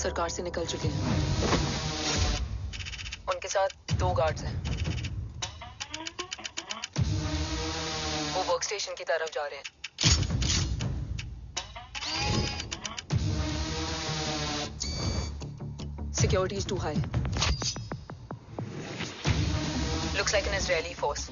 सरकार से निकल चुके हैं। उनके साथ 2 गार्ड्स हैं। वो वर्क स्टेशन की तरफ जा रहे हैं। Security is too high. Looks like an Israeli force.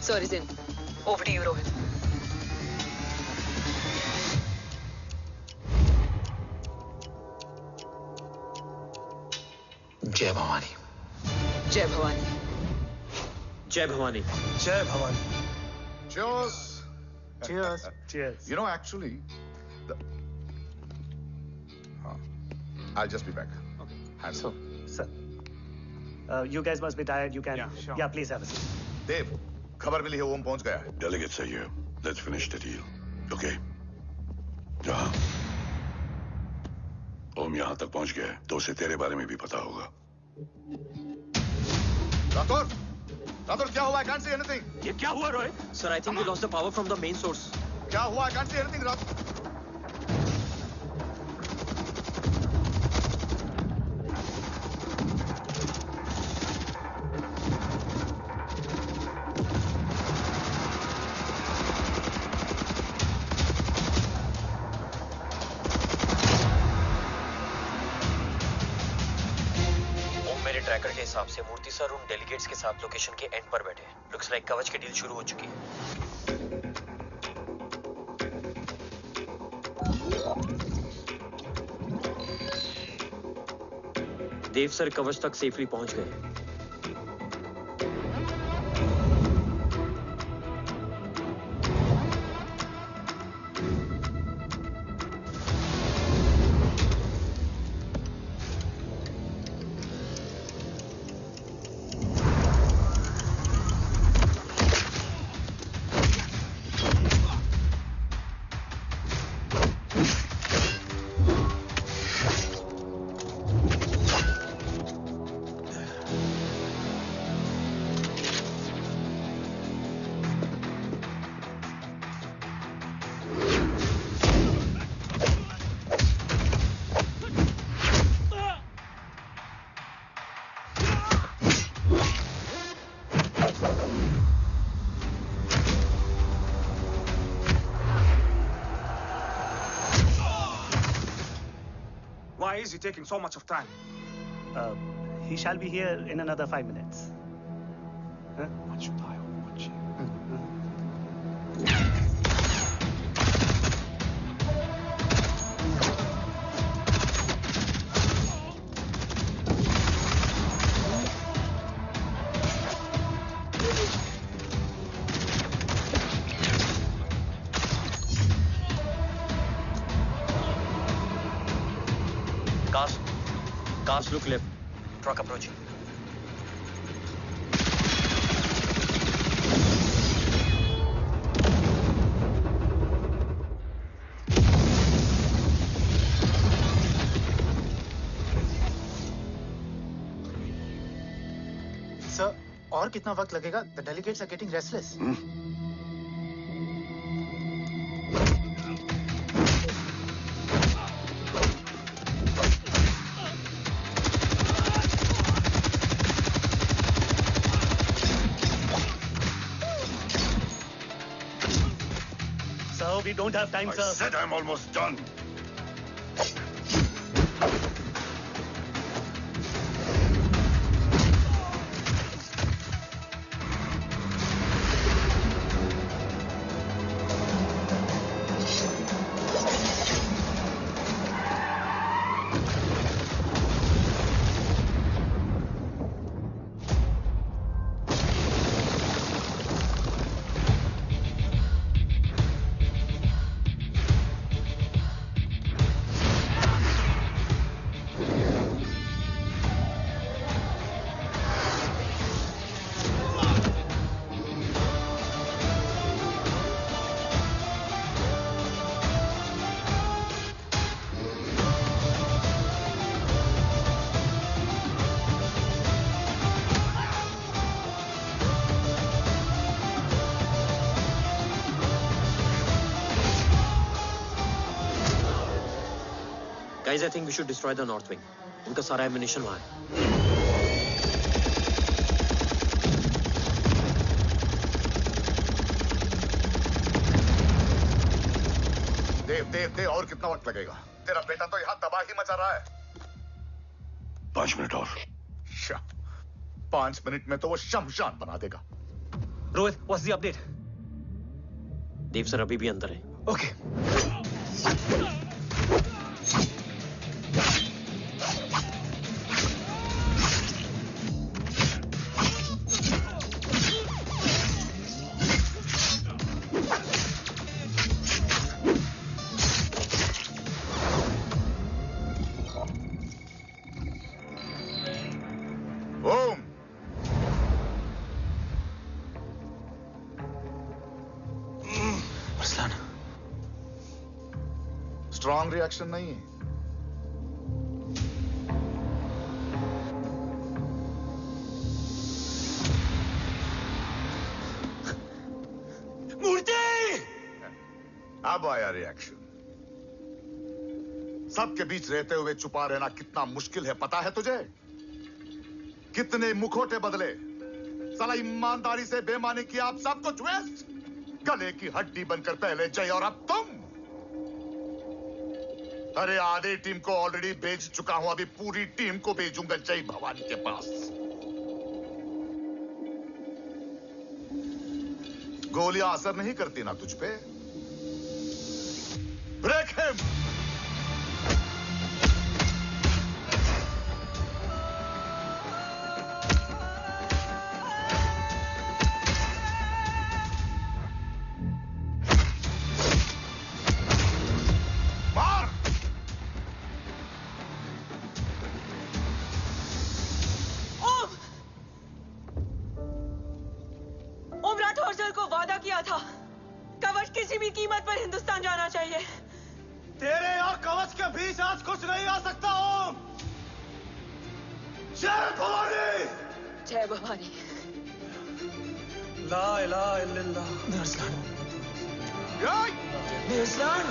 Sir is in. Over to you, Rohit. जय भवानी। जय भवानी। जय भवानी। जय Bhavani. Cheers. Cheers. Cheers. You know, actually, I'll just be back. Okay. Handle. Sir, you guys must be tired. You can. Yeah, sure. Yeah, please have a seat. Dave, खबर मिली है ओम पहुंच गया है। Delegates are here. Let's finish the deal. Okay? जहाँ ओम यहाँ तक पहुंच गया है, तो उसे तेरे बारे में भी पता होगा। राठौर क्या हुआ? I can't see anything. ये क्या हुआ Rohit? Sir, I think we lost the power from the main source. क्या हुआ? I can't see anything, Rathore. Tracker के हिसाब से मूर्ति सर उन डेलीगेट्स के साथ लोकेशन के एंड पर बैठे। लुक्स लाइक कवच की डील शुरू हो चुकी है। देव सर कवच तक सेफली पहुंच गए। Why is he taking so much of time? He shall be here in another 5 minutes. Huh? Cast look left. Truck approaching. Sir, और कितना वक्त लगेगा? The delegates are getting restless. We don't have time, sir. I said I'm almost done. Guys, I think we should destroy the north wing. उनका सारा ammunition वहाँ है. देव और कितना वक्त लगेगा? तेरा बेटा तो यहाँ तबाही मचा रहा है. 5 मिनट और. 5 मिनट में तो वो शमशान बना देगा. Rohit, what's the update? Dev sir अभी भी अंदर है. Okay. Om. Arsalan. Strong reaction नहीं है. मूर्ति! अब आया रिएक्शन. सबके बीच रहते हुए छुपा रहना कितना मुश्किल है पता है तुझे? कितने मुखौटे बदले. साला ईमानदारी से बेमानी किया, आप सब कुछ वेस्ट. गले की हड्डी बनकर पहले जय और अब तुम. अरे आधे टीम को ऑलरेडी भेज चुका हूं, अभी पूरी टीम को भेजूंगा जय भवानी के पास. गोलियां असर नहीं करती ना तुझ पे. Break him. को वादा किया था, कवच किसी भी कीमत पर हिंदुस्तान जाना चाहिए. तेरे और कवच के बीच आज कुछ नहीं आ सकता. ओम, जय भवानी. जय भवानी. ला इलाहा इल्लल्लाह. अरसलान. अरसलान,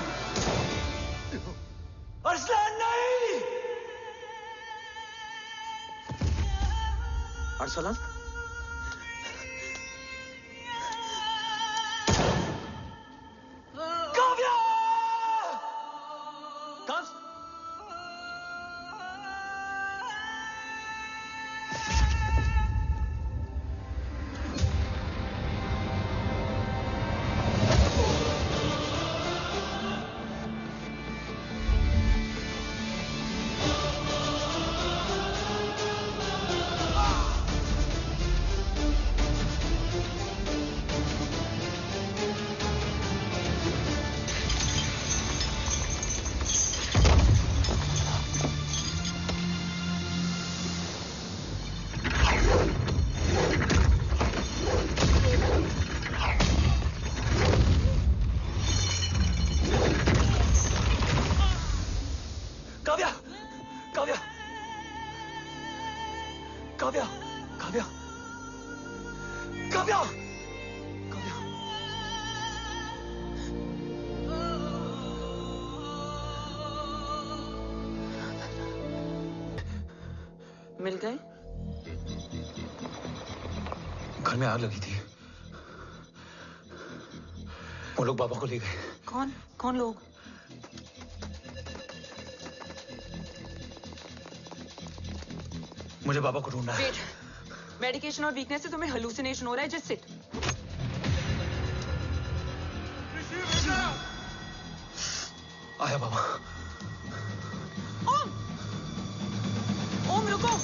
अरसलान नहीं. अरसलान, मिल गए? घर में आग लगी थी. वो लोग बाबा को ले गए. कौन कौन लोग? मुझे बाबा को ढूंढना है. वेट, मेडिकेशन और वीकनेस से तुम्हें हेलुसिनेशन हो रहा है. Just sit. आया बाबा. ओम, ओम रुको.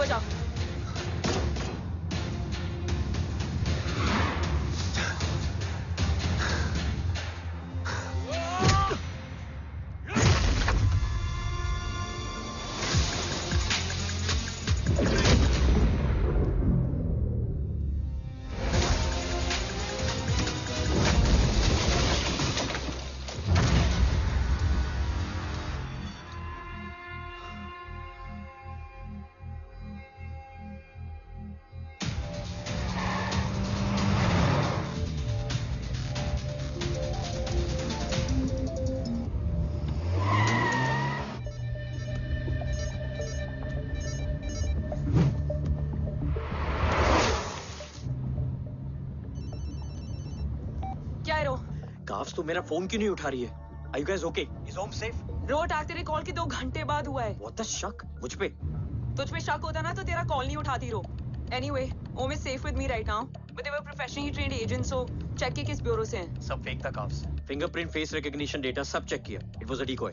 बचाओ। क्या है रो? काफ्स तो मेरा फोन क्यों नहीं उठा रही है? Are you guys okay? Is home safe? रो अटैक तेरे कॉल के 2 घंटे बाद हुआ है। What the शक? मुझ पे? तुझ पे शक होता ना तो तेरा कॉल नहीं उठाती रो। Anyway, Om is safe with me right now, but they were professionally trained agents, so check के किस ब्यूरो से हैं? सब फेक था carbs. Fingerprint, face recognition data सब चेक किया। It was a decoy.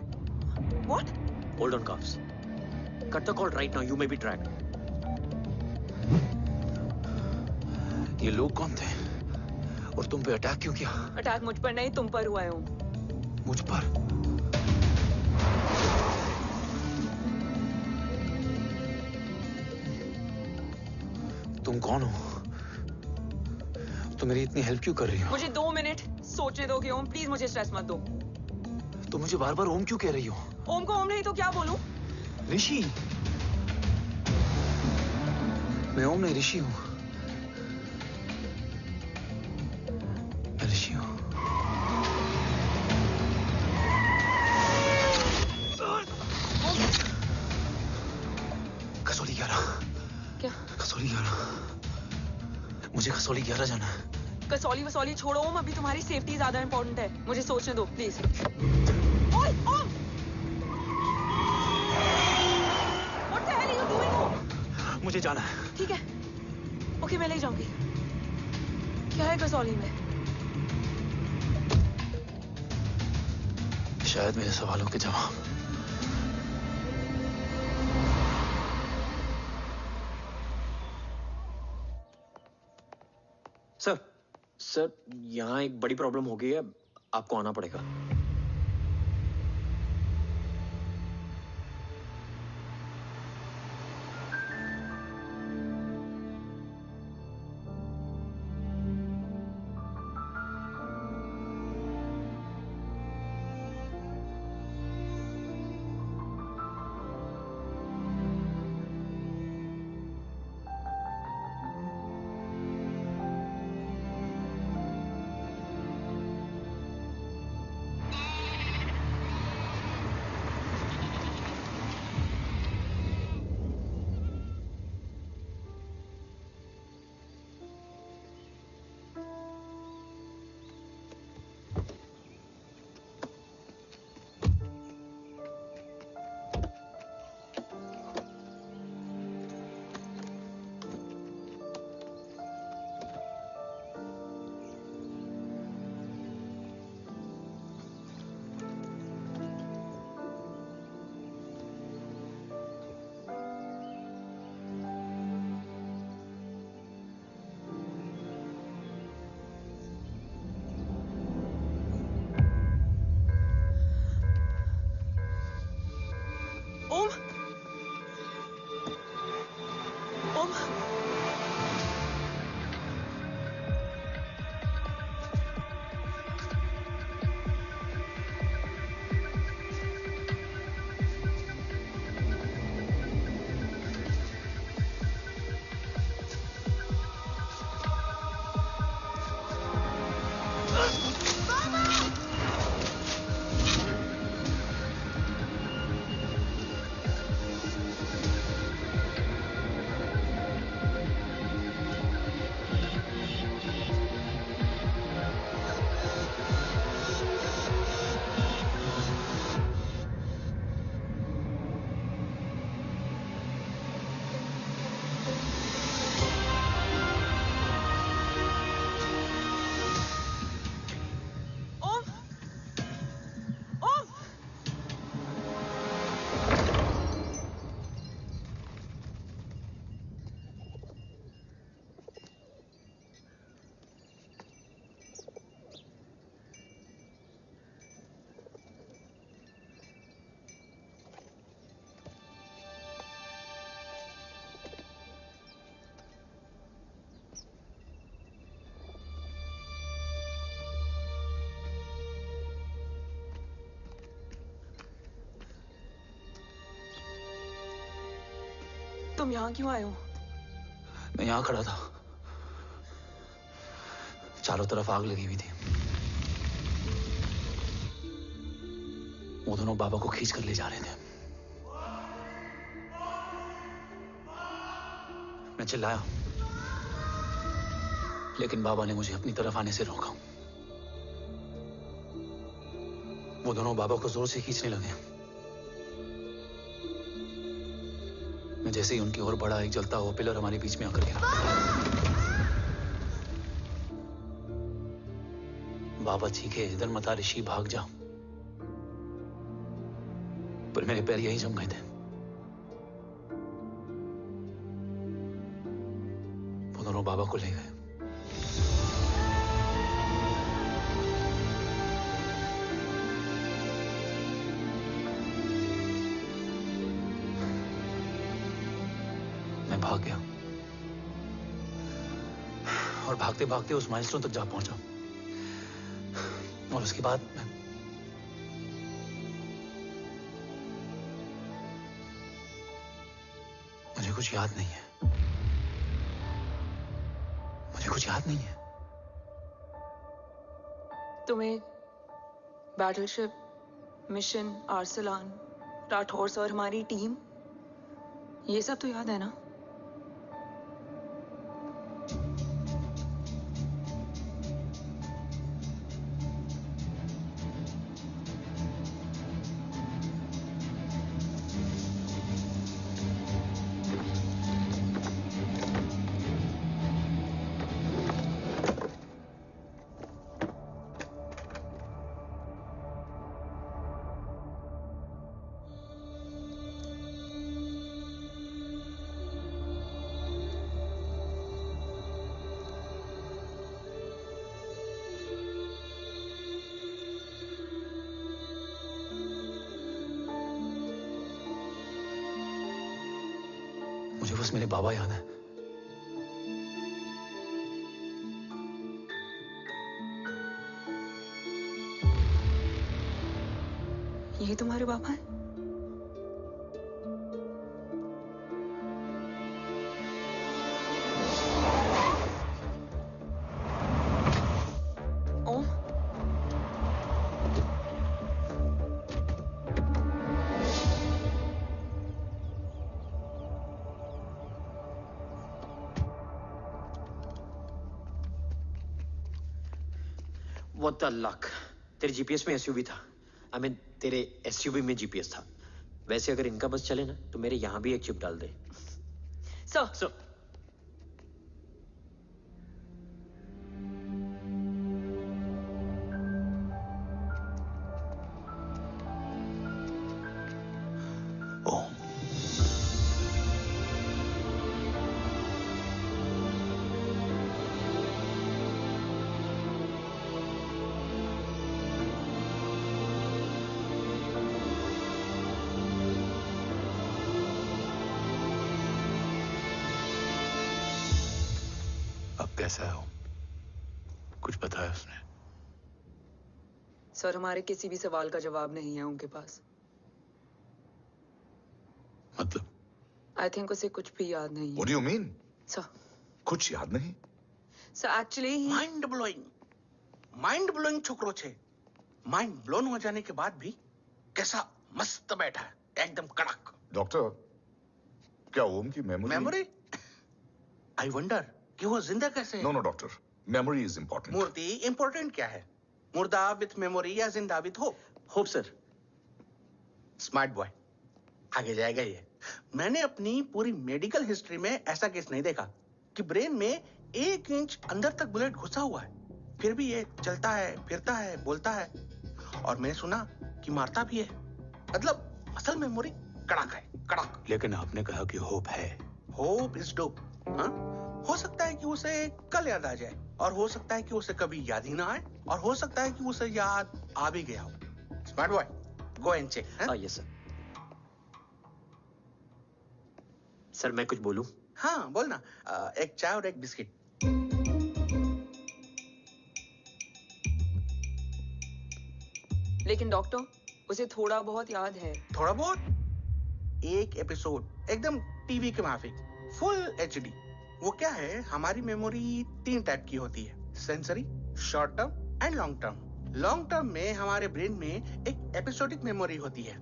What? Hold on carbs. Cut the call right now. You may be tracked. ये लोग कौन थे? और तुम पे अटैक क्यों किया? अटैक मुझ पर नहीं तुम पर हुआ है ओम। मुझ पर? तुम कौन हो? तुम मेरी इतनी हेल्प क्यों कर रही हो? मुझे 2 मिनट सोचने दोगे ओम? प्लीज मुझे स्ट्रेस मत दो। तुम मुझे बार बार ओम क्यों कह रही हो? ओम को ओम नहीं तो क्या बोलूं? ऋषि। मैं ओम नहीं, ऋषि हूं। मैं ऋषि हूं। कसौली 11। क्या? कसौली 11। मुझे कसौली 11 जाना है। कसौली वसौली छोड़ो ओम, अभी तुम्हारी सेफ्टी ज्यादा इंपॉर्टेंट है। मुझे सोचने दो प्लीज। ओए ओम! What the hell are you doing ओम? मुझे जाना है। ठीक है। ओके मैं ले जाऊंगी। क्या है कसौली में? शायद मेरे सवालों के जवाब। सर, यहाँ एक बड़ी प्रॉब्लम हो गई है। आपको आना पड़ेगा। ओम! ओम! तुम यहाँ क्यों आए हो? मैं यहाँ खड़ा था, चारों तरफ आग लगी हुई थी। वो दोनों बाबा को खींच कर ले जा रहे थे। मैं चिल्लाया, लेकिन बाबा ने मुझे अपनी तरफ आने से रोका। वो दोनों बाबा को जोर से खींचने लगे। मैं जैसे ही उनकी ओर बढ़ा, एक जलता हुआ पिलर हमारे बीच में आकर गिरा। बाबा चीखे, इधर मत आ ऋषि, भाग जा। पर मेरे पैर यहीं जम गए थे। वो दोनों बाबा को ले गए। मैं भाग गया और भागते भागते उस माइलस्टोन तक जा पहुंचा। और उसके बाद मुझे कुछ याद नहीं है। मुझे कुछ याद नहीं है। तुम्हें बैटलशिप, मिशन, आर्सलान, राठौर और हमारी टीम, ये सब तो याद है ना? मुझे बस मेरे बाबा याद है। ये तुम्हारे बाबा हैं? ओम, What the luck? तेरे जीपीएस में एसयूवी था। I mean, तेरे एसयूवी में जीपीएस था। वैसे अगर इनका बस चले ना, तो मेरे यहाँ भी एक चिप डाल दे। सर। ओम, अब कैसा है ओम? कुछ पता है उसने? सर, हमारे किसी भी सवाल का जवाब नहीं है उनके पास। मतलब? आई थिंक उसे कुछ भी याद नहीं है। What do you mean? Sir, कुछ याद नहीं? सर एक्चुअली माइंड ब्लोइंग छोकरो छे। माइंड ब्लोन हो जाने के बाद भी कैसा मस्त बैठा है, एकदम कड़क। डॉक्टर, क्या ओम की मेमोरी? आई वंडर कि वो जिंदा कैसे है? No doctor, memory is important. Murthy important क्या है? मुर्दा विथ मेमोरी या जिंदा with hope? Hope sir. Smart boy, आगे जाएगा ये। मैंने अपनी पूरी मेडिकल हिस्ट्री में ऐसा केस नहीं देखा कि ब्रेन में 1 इंच अंदर तक बुलेट घुसा हुआ है, फिर भी ये चलता है, फिरता है, बोलता है, और मैंने सुना कि मारता भी है। मतलब असल मेमोरी कड़क है, कड़क। लेकिन आपने कहा कि होप है। Hope is dope. हाँ, हो सकता है कि उसे कल याद आ जाए, और हो सकता है कि उसे कभी याद ही ना आए, और हो सकता है कि उसे याद आ भी गया हो। Smart boy, go and check. Yes sir. Sir मैं कुछ बोलूं? हाँ बोलना। एक चाय और एक बिस्किट। लेकिन डॉक्टर, उसे थोड़ा बहुत याद है। थोड़ा बहुत? एक एपिसोड एकदम टीवी के माफिक, फुल एचडी। वो क्या है, हमारी मेमोरी 3 टाइप की होती है, sensory, short term and long term. Long term में हमारे ब्रेन में एक एपिसोडिक मेमोरी होती है।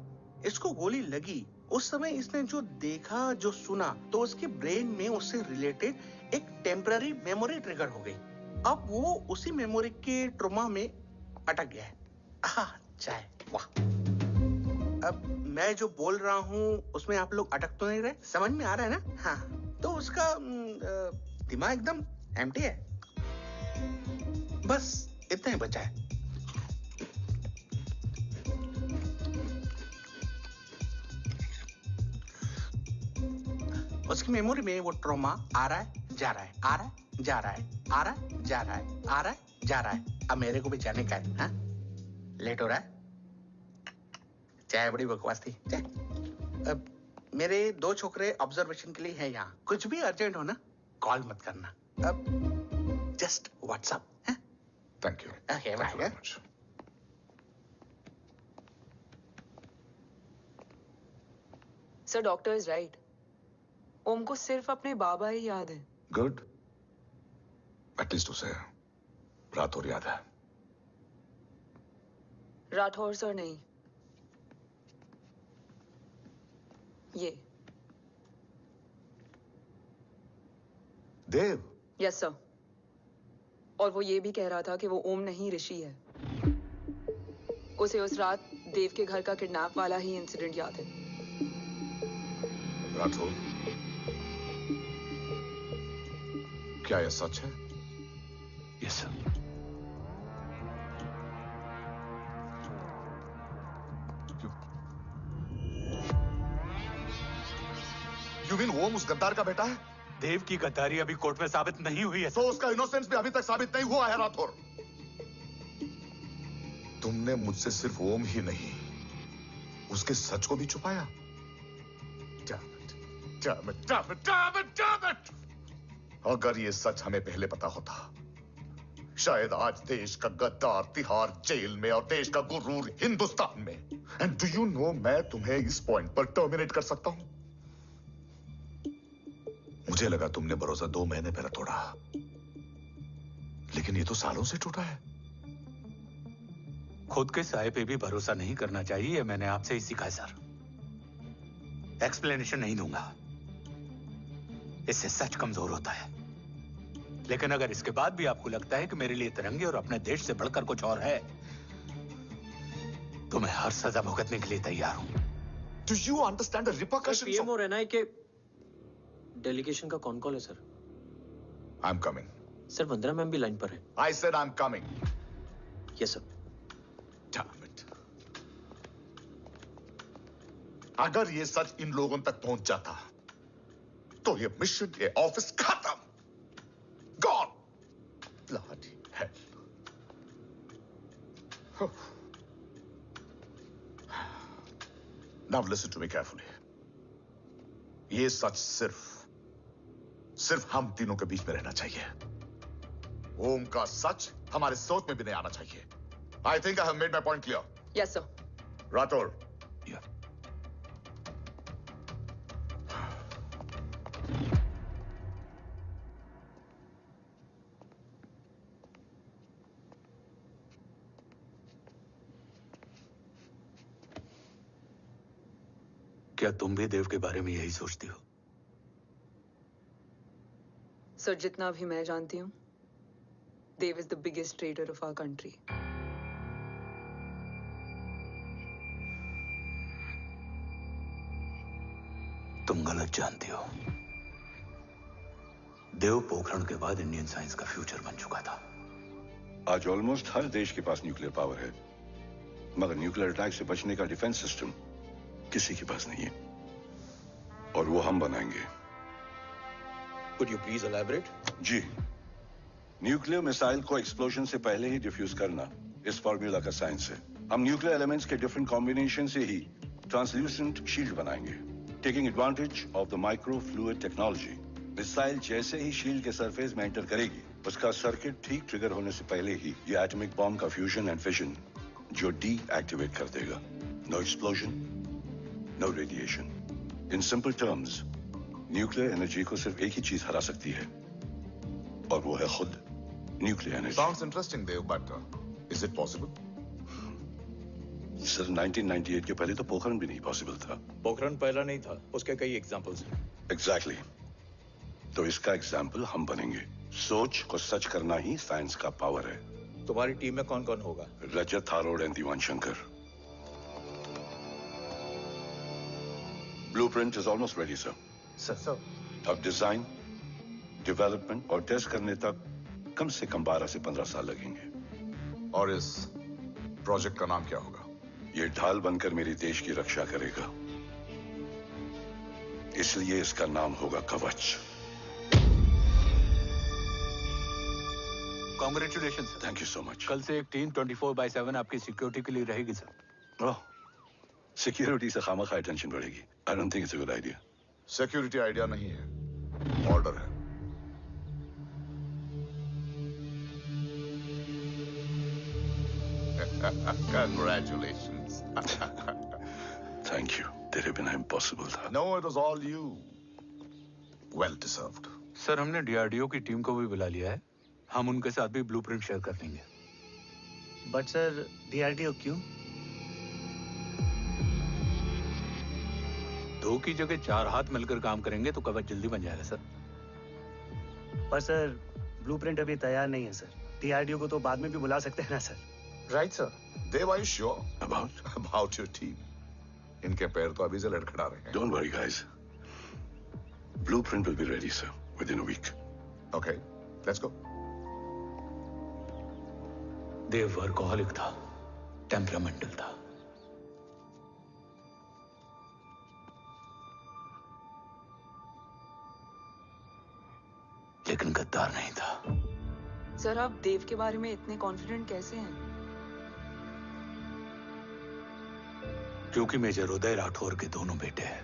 इसको गोली लगी, उस समय इसने जो देखा, जो सुना, तो उसके ब्रेन में उससे रिलेटेड एक टेम्पररी मेमोरी ट्रिगर हो गई। अब वो उसी मेमोरी के ट्रॉमा में अटक गया है। चाय, वाह। अब मैं जो बोल रहा हूँ उसमें आप लोग अटक तो नहीं रहे? समझ में आ रहा है ना? हाँ, तो उसका दिमाग एकदम एम्प्टी है। बस इतना ही बचा है। उसकी मेमोरी में वो ट्रॉमा आ रहा है, जा रहा है, आ रहा है, जा रहा है, आ रहा है, जा रहा है, आ रहा है, जा रहा है। अब मेरे को भी जाने का है। हाँ? लेट हो रहा है? चाय बड़ी बकवास थी। चाय। अब मेरे 2 छोकरे ऑब्जर्वेशन के लिए हैं यहाँ। कुछ भी अर्जेंट हो ना, कॉल मत करना। अब just WhatsApp. Thank you. Okay, bye. Sir, doctor is right. Om को सिर्फ अपने बाबा ही याद है। गुड, एटलीस्ट उसे राठौर याद है। राठौर सर नहीं, ये देव। Yes sir. और वो ये भी कह रहा था कि वो ओम नहीं, ऋषि है। उसे उस रात देव के घर का किडनैप वाला ही इंसिडेंट याद है। राठौर, क्या यह सच है? Yes sir. यू मीन ओम उस गद्दार का बेटा है? देव की गद्दारी अभी कोर्ट में साबित नहीं हुई है। तो उसका इनोसेंस भी अभी तक साबित नहीं हुआ है राठौर। तुमने मुझसे सिर्फ ओम ही नहीं, उसके सच को भी छुपाया। Damn it! अगर ये सच हमें पहले पता होता, शायद आज देश का गद्दार तिहाड़ जेल में और देश का गुरूर हिंदुस्तान में। एंड डू यू नो, मैं तुम्हें इस पॉइंट पर टर्मिनेट कर सकता हूं। मुझे लगा तुमने भरोसा 2 महीने पहले तोड़ा, लेकिन ये तो सालों से टूटा है। खुद के साये पे भी भरोसा नहीं करना चाहिए, मैंने आपसे ही सीखा है सर। एक्सप्लेनेशन नहीं दूंगा, इससे सच कमजोर होता है। लेकिन अगर इसके बाद भी आपको लगता है कि मेरे लिए तिरंगे और अपने देश से बढ़कर कुछ और है, तो मैं हर सजा भुगतने के लिए तैयार हूं। Do you understand the repercussions? PM और एनआई के डेलीगेशन का कौन कॉल है sir? I'm coming. Sir, Vandana ma'am भी लाइन पर है। I said I'm coming. Yes sir. Damn it. अगर ये सच इन लोगों तक पहुंच जाता, तो ये मिशन, ये ऑफिस खत्म। Gone. Bloody hell. Now listen to me carefully. ये सच सिर्फ हम तीनों के बीच में रहना चाहिए। ओम का सच हमारे सोच में भी नहीं आना चाहिए। I think I have made my point clear. Yes sir. Rathore, Yeah. क्या तुम भी देव के बारे में यही सोचती हो? सर, जितना भी मैं जानती हूँ, Dev is the biggest traitor of our country. तुम गलत जानती हो। देव पोखरण के बाद इंडियन साइंस का फ्यूचर बन चुका था। आज ऑलमोस्ट हर देश के पास न्यूक्लियर पावर है, मगर न्यूक्लियर अटैक से बचने का डिफेंस सिस्टम किसी के पास नहीं है, और वो हम बनाएंगे। Could you please elaborate? जी, न्यूक्लियर मिसाइल को एक्सप्लोजन से पहले ही डिफ्यूज करना इस फॉर्मूला का साइंस है। हम न्यूक्लियर एलिमेंट्स के डिफरेंट कॉम्बिनेशन से ही ट्रांसल्यूसेंट शील्ड बनाएंगे, taking advantage of the micro fluid technology. Missile जैसे ही शील्ड के सरफेस में एंटर करेगी, उसका सर्किट ठीक ट्रिगर होने से पहले ही ये एटॉमिक बॉम्ब का फ्यूजन एंड फिशन जो डीएक्टिवेट कर देगा। No explosion, no radiation. In simple terms, nuclear energy को सिर्फ एक ही चीज हरा सकती है, और वो है खुद nuclear energy. Sounds interesting, Dev, but is it possible? Sir 1998 के पहले तो पोखरण भी नहीं पॉसिबल था। पोखरण पहला नहीं था, उसके कई एग्जांपल्स हैं। एग्जैक्टली तो इसका एग्जाम्पल हम बनेंगे। सोच को सच करना ही साइंस का पावर है। तुम्हारी टीम में कौन कौन होगा? Rajat Tharod and Diwan Shankar. Blueprint is almost ready sir. Sir अब डिजाइन, डेवलपमेंट और टेस्ट करने तक कम से कम 12 से 15 साल लगेंगे। और इस प्रोजेक्ट का नाम क्या होगा? ये ढाल बनकर मेरे देश की रक्षा करेगा, इसलिए इसका नाम होगा कवच। Congratulation sir. Thank you so much. कल से एक टीम 24/7 आपकी सिक्योरिटी के लिए रहेगी सर। ओह, सिक्योरिटी से खामखा टेंशन बढ़ेगी। I don't think it's a good idea. Security idea नहीं है, ऑर्डर है। Congratulations. Thank you. तेरे बिना इम्पॉसिबल था। No, it was all you. Well deserved. Sir हमने डीआरडीओ की टीम को भी बुला लिया है, हम उनके साथ भी ब्लूप्रिंट शेयर कर लेंगे। बट सर डीआरडीओ क्यों? 2 की जगह 4 हाथ मिलकर काम करेंगे तो कवच जल्दी बन जाएगा सर। पर सर ब्लूप्रिंट अभी तैयार नहीं है सर। डीआरडीओ को तो बाद में भी बुला सकते हैं ना sir. Right sir. Dev, are you sure about your team? इनके पैर तो अभी से लड़खड़ा रहे हैं। Don't worry guys. Blueprint will be ready sir within a week. Okay, let's go. Dev workaholic था, टेम्परामेंटल था। लेकिन गद्दार नहीं था। सर आप देव के बारे में इतने कॉन्फिडेंट कैसे हैं? क्योंकि मेजर उदय राठौर के दोनों बेटे हैं।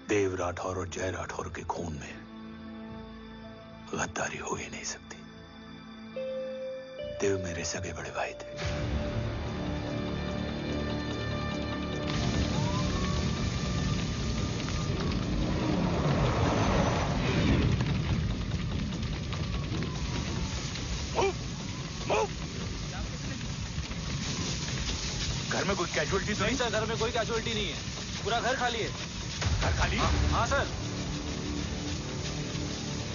देव राठौर और जय राठौर के खून में गद्दारी हो ही नहीं सकती। देव मेरे सगे बड़े भाई थे। घर में कोई कैजुअलिटी तो नहीं? सर घर में कोई कैजुअलिटी नहीं है, पूरा घर खाली है। घर खाली? हाँ सर।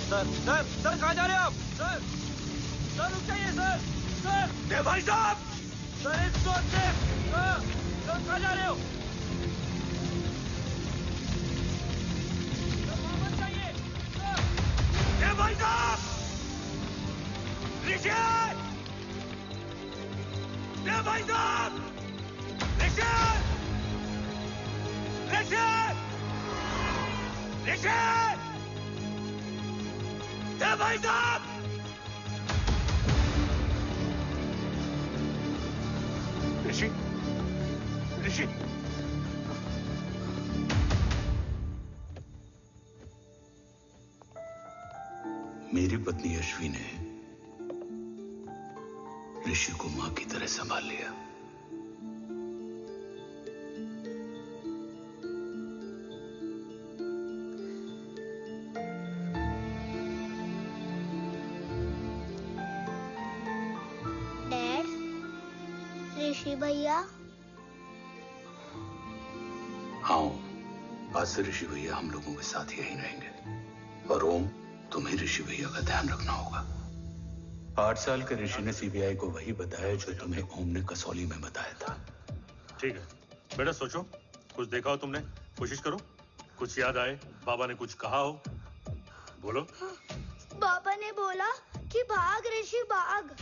सर सर सर कहाँ जा रहे हैं आप? सर सर रुक जाइए सर। सर देव भाई साहब! Sir it's not safe. Sir sir कहाँ जा रहे हो? सर वापस जाइए। सर देव भाई साहब! ऋषि! देव भाई साहब! ऋषि! ऋषि! ऋषि! देव भाई साहब! ऋषि! ऋषि! मेरी पत्नी अश्वी ने ऋषि को मां की तरह संभाल लिया। डैड, ऋषि भैया। हाँ, आज से ऋषि भैया हम लोगों के साथ यहीं रहेंगे। और ओम, तुम्हें ऋषि भैया का ध्यान रखना होगा। 8 साल के ऋषि ने सीबीआई को वही बताया जो तुम्हें ओम ने कसौली में बताया था। ठीक है बेटा, सोचो, कुछ देखा हो तुमने, कोशिश करो, कुछ याद आए, बाबा ने कुछ कहा हो, बोलो। पापा ने बोला कि भाग ऋषि भाग।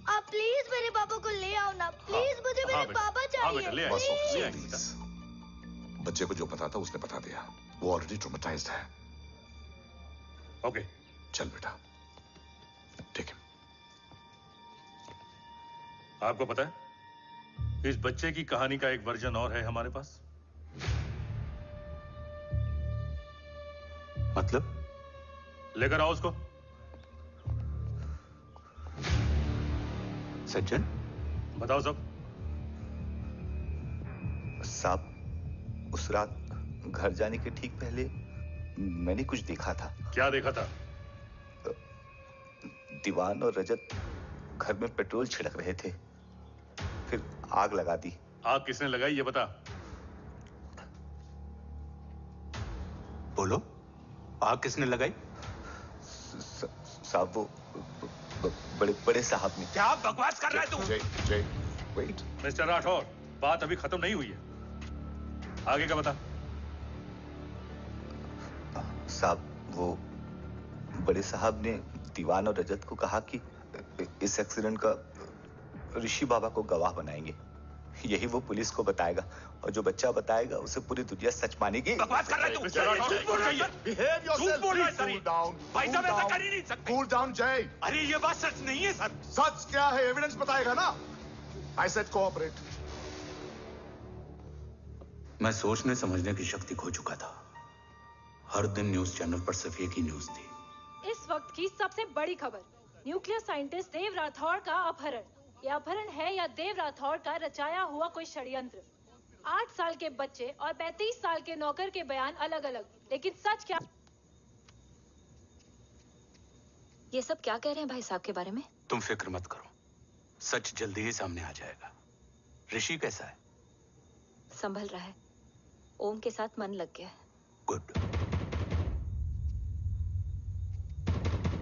आप प्लीज मेरे पापा को ले आओ ना, प्लीज। मुझे मेरे पापा चाहिए। ले बस आएंगे, ले ऑफिसर, आएंगे। प्लीज। बच्चे को जो पता था उसने बता दिया। वो ऑलरेडी ट्रॉमेटाइज्ड है। ओके, चल बेटा, ठीक है। आपको पता है इस बच्चे की कहानी का एक वर्जन और है हमारे पास। मतलब? लेकर आओ उसको। सज्जन, बताओ सब। साहब, उस रात घर जाने के ठीक पहले मैंने कुछ देखा था। क्या देखा था? दीवान और रजत घर में पेट्रोल छिड़क रहे थे, फिर आग लगा दी। आग किसने लगाई ये बता। बोलो, आग किसने लगाई? साहब वो बड़े साहब ने। क्या बकवास कर रहा है तू? जय वेट मिस्टर राठौर, बात अभी खत्म नहीं हुई है, आगे का बता। साहब वो बड़े साहब ने दीवान और रजत को कहा कि इस एक्सीडेंट का ऋषि बाबा को गवाह बनाएंगे, यही वो पुलिस को बताएगा और जो बच्चा बताएगा उसे पूरी दुनिया सच मानेगी। बकवास कर रहा है तू? झूठ बोल रहा है। Behave yourself. झूठ बोल रहा है सर। Cool down. भाई साहब ऐसा कर ही नहीं सकते। कूल डाउन जय। अरे ये बात सच नहीं है सर। सच क्या है एविडेंस बताएगा ना। I said cooperate. मैं सोचने समझने की शक्ति खो चुका था। हर दिन न्यूज चैनल पर सिर्फ एक ही न्यूज थी। इस वक्त की सबसे बड़ी खबर, न्यूक्लियर साइंटिस्ट देव राठौर का अपहरण। यह अपहरण है या देव राठौर का रचाया हुआ कोई षड्यंत्र। 8 साल के बच्चे और 35 साल के नौकर के बयान अलग अलग, लेकिन सच क्या? ये सब क्या कह रहे हैं भाई साहब के बारे में? तुम फिक्र मत करो, सच जल्दी ही सामने आ जाएगा। ऋषि कैसा है? संभल रहा है, ओम के साथ मन लग गया है। गुड।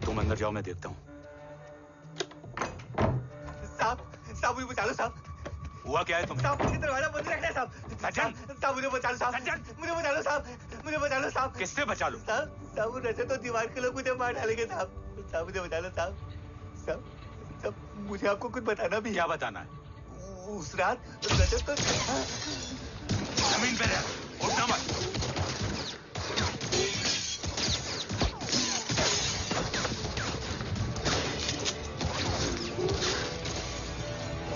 तुम अंदर जाओ, मैं देखता हूँ। साहब मुझे बचा लो साहब। हुआ क्या है तुम्हें? साहब मुझे दरवाजा बंद रखना है साहब। सज्जन, साहब मुझे बचा लो साहब। सज्जन, मुझे बचा लो साहब। मुझे बचा लो साहब। किससे बचा लो? साहब वो रजत तो दीवार के लोग मुझे मार डालेंगे साहब। साहब मुझे बचा लो साहब। साहब मुझे आपको कुछ बताना भी है। क्या बताना है? उस रात रजत तो जमीन पे रह, उठना मत।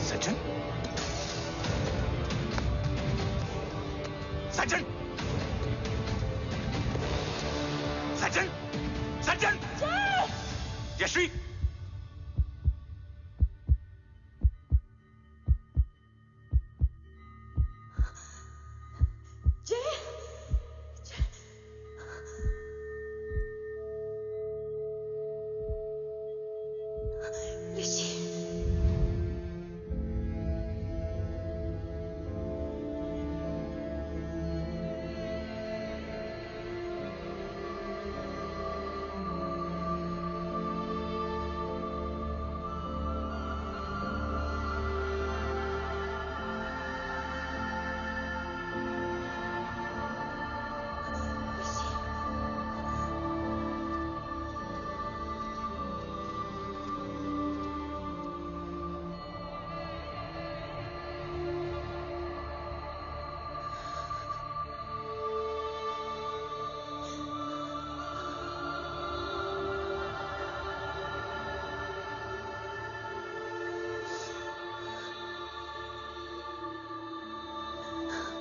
सज्जन, सज्जन, सज्जन, सज्जन, यश्वी,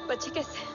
बच्चे कैसे हैं?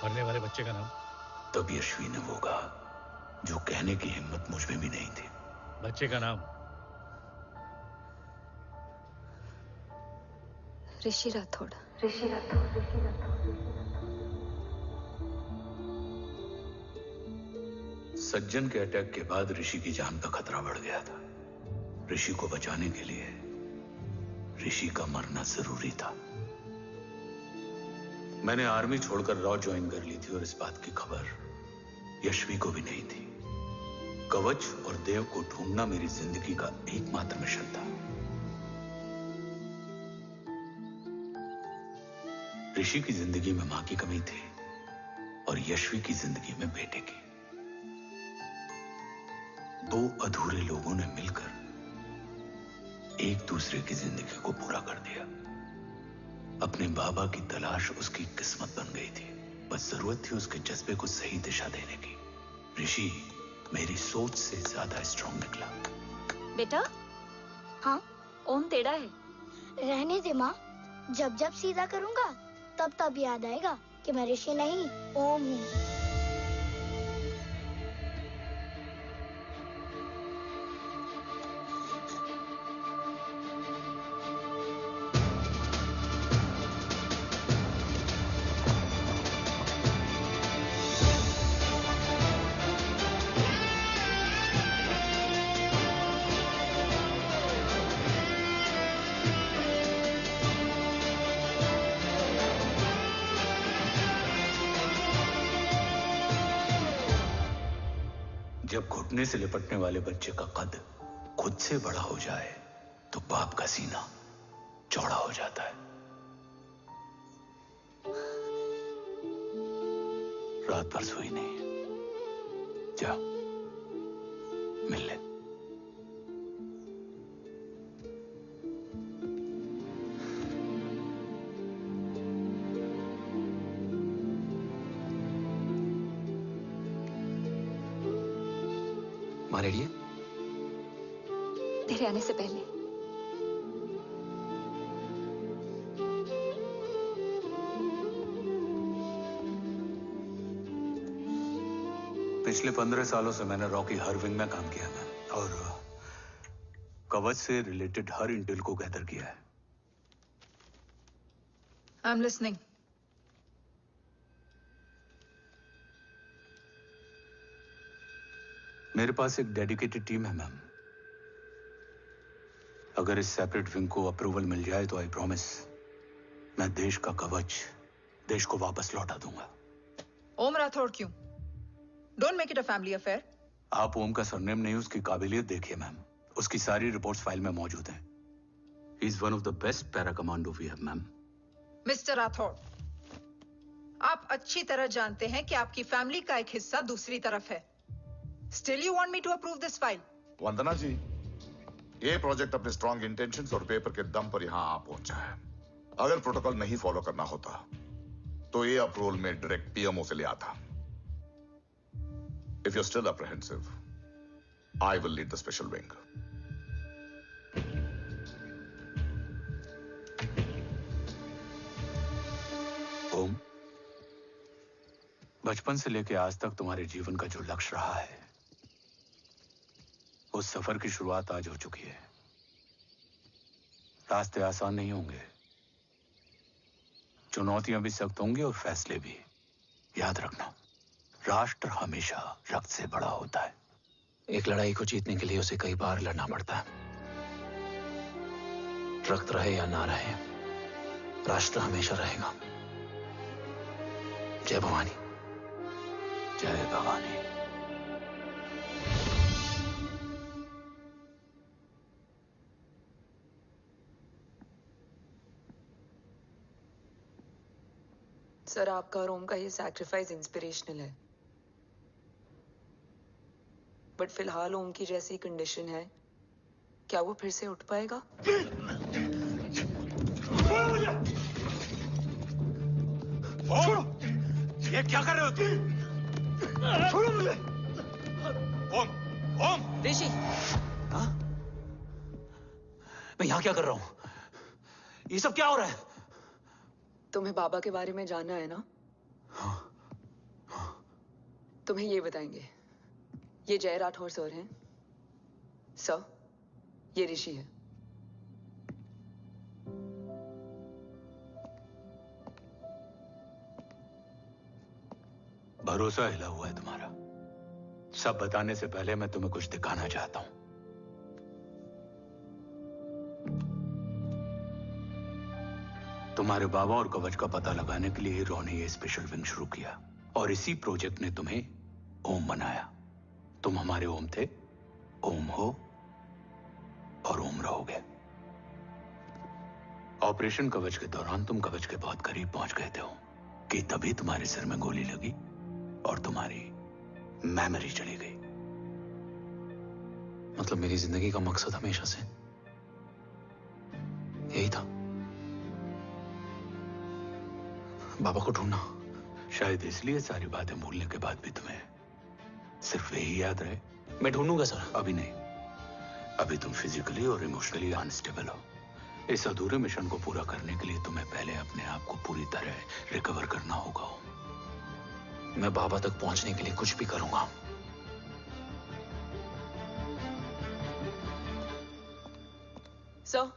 मरने वाले बच्चे का नाम? तब यश्वी ने वो कहा जो कहने की हिम्मत मुझ में भी नहीं थी। बच्चे का नाम? ऋषि राठौड़। ऋषि राठौड़। सज्जन के अटैक के बाद ऋषि की जान का खतरा बढ़ गया था। ऋषि को बचाने के लिए ऋषि का मरना जरूरी था। मैंने आर्मी छोड़कर रॉ ज्वाइन कर ली थी और इस बात की खबर यशवी को भी नहीं थी। कवच और देव को ढूंढना मेरी जिंदगी का एकमात्र मिशन था। ऋषि की जिंदगी में मां की कमी थी और यशवी की जिंदगी में बेटे की। दो अधूरे लोगों ने मिलकर एक दूसरे की जिंदगी को पूरा कर दिया। अपने बाबा की तलाश उसकी किस्मत बन गई थी, बस जरूरत थी उसके जज्बे को सही दिशा देने की। ऋषि मेरी सोच से ज्यादा स्ट्रांग निकला। बेटा, हाँ ओम टेढ़ा है। रहने दे माँ, जब जब सीधा करूँगा तब तब याद आएगा कि मैं ऋषि नहीं ओम हूँ। जब घुटने से लिपटने वाले बच्चे का कद खुद से बड़ा हो जाए तो बाप का सीना चौड़ा हो जाता है। रात भर सोई नहीं, जा मिल ले। माँ रेडी है? तेरे आने से पहले। पिछले 15 सालों से मैंने रॉकी हर विंग में काम किया है और कवच से रिलेटेड हर इंटेल को गैदर किया है। I am listening. मेरे पास एक डेडिकेटेड टीम है मैम। अगर इस सेपरेट विंग को अप्रूवल मिल जाए तो आई प्रॉमिस मैं देश का कवच देश को वापस लौटा दूंगा। ओम राठौड़ क्यों? Don't make it a family affair. आप ओम का सरनेम नहीं, उसकी काबिलियत देखिए मैम। उसकी सारी रिपोर्ट्स फाइल में मौजूद हैं। He is one of the best para commando we have ma'am. Mister Rathod, आप अच्छी तरह जानते हैं कि आपकी फैमिली का एक हिस्सा दूसरी तरफ है। Still you want me to approve this file? वंदना जी, ये प्रोजेक्ट अपने स्ट्रॉन्ग इंटेंशंस और पेपर के दम पर यहां आ पहुंचा है। अगर प्रोटोकॉल नहीं फॉलो करना होता तो ये अप्रूवल में डायरेक्ट पीएमओ से ले आता। If you're still apprehensive, I will lead the special wing. ओम, बचपन से लेकर आज तक तुम्हारे जीवन का जो लक्ष्य रहा है, उस सफर की शुरुआत आज हो चुकी है। रास्ते आसान नहीं होंगे, चुनौतियां भी सख्त होंगी और फैसले भी। याद रखना, राष्ट्र हमेशा रक्त से बड़ा होता है। एक लड़ाई को जीतने के लिए उसे कई बार लड़ना पड़ता है। रक्त रहे या ना रहे, राष्ट्र हमेशा रहेगा। जय भवानी। जय भवानी। सर, आपका और ओम का ये सैक्रिफाइस इंस्पिरेशनल है, बट फिलहाल ओम की जैसी कंडीशन है, क्या वो फिर से उठ पाएगा? छोड़ो! ये क्या कर रहे हो तुम? छोड़ो मुझे! ओम! ओम! ऋषि! हाँ? मैं यहाँ क्या कर रहा हूँ? ये सब क्या हो रहा है? तुम्हें बाबा के बारे में जानना है ना? तुम्हें ये बताएंगे। ये जय राठौर सर हैं। सर, ये ऋषि है। भरोसा हिला हुआ है तुम्हारा। सब बताने से पहले मैं तुम्हें कुछ दिखाना चाहता हूं। तुम्हारे बाबा और कवच का पता लगाने के लिए ही रॉ ने ये स्पेशल विंग शुरू किया और इसी प्रोजेक्ट ने तुम्हें ओम बनाया। तुम हमारे ओम थे, ओम हो और ओम रहोगे। ऑपरेशन कवच के दौरान तुम कवच के बहुत करीब पहुंच गए थे कि तभी तुम्हारे सिर में गोली लगी और तुम्हारी मेमोरी चली गई। मतलब मेरी जिंदगी का मकसद हमेशा से यही था, बाबा को ढूंढना। शायद इसलिए सारी बातें भूलने के बाद भी तुम्हें सिर्फ यही याद रहे। मैं ढूंढूंगा सर। अभी नहीं, अभी तुम फिजिकली और इमोशनली अनस्टेबल हो। इस अधूरे मिशन को पूरा करने के लिए तुम्हें पहले अपने आप को पूरी तरह रिकवर करना होगा। मैं बाबा तक पहुंचने के लिए कुछ भी करूंगा। सर,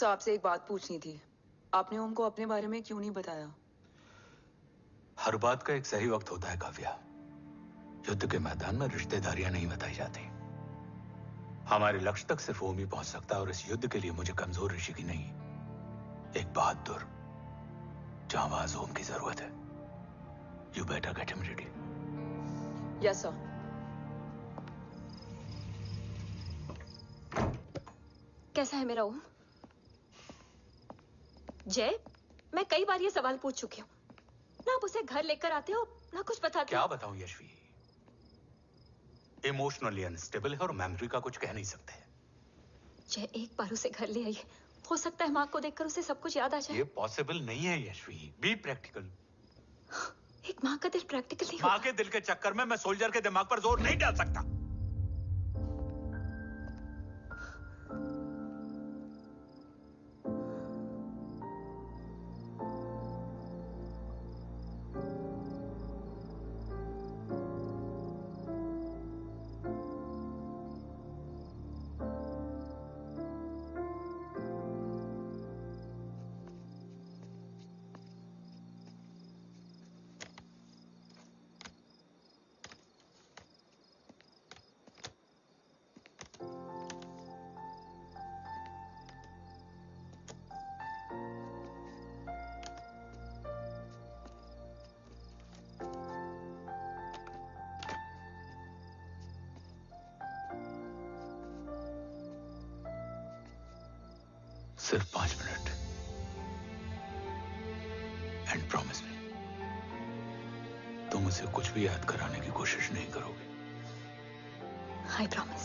आपसे एक बात पूछनी थी। आपने ओम को अपने बारे में क्यों नहीं बताया? हर बात का एक सही वक्त होता है काव्या। युद्ध के मैदान में रिश्तेदारियां नहीं बताई जाती। हमारे लक्ष्य तक सिर्फ ओम ही पहुंच सकता है और इस युद्ध के लिए मुझे कमजोर ऋषि की नहीं, एक बहादुर जांबाज ओम की जरूरत है। You better get him ready. Yes sir. कैसा है मेरा ओम? जय, मैं कई बार ये सवाल पूछ चुकी हूँ। ना आप उसे घर लेकर आते हो, ना कुछ बताते क्या हो। बताऊं यशवी, इमोशनली अनस्टेबल है और मेमोरी का कुछ कह नहीं सकते। जय, एक बार उसे घर ले आइए। हो सकता है माँ को देखकर उसे सब कुछ याद आ जाए। ये पॉसिबल नहीं है यशवी। Be practical. एक माँ का दिल प्रैक्टिकल नहीं माँ के दिल के चक्कर में मैं सोल्जर के दिमाग पर जोर नहीं डाल सकता। सिर्फ 5 मिनट। एंड प्रॉमिस मी, तुम उसे कुछ भी याद कराने की कोशिश नहीं करोगे। आई प्रॉमिस,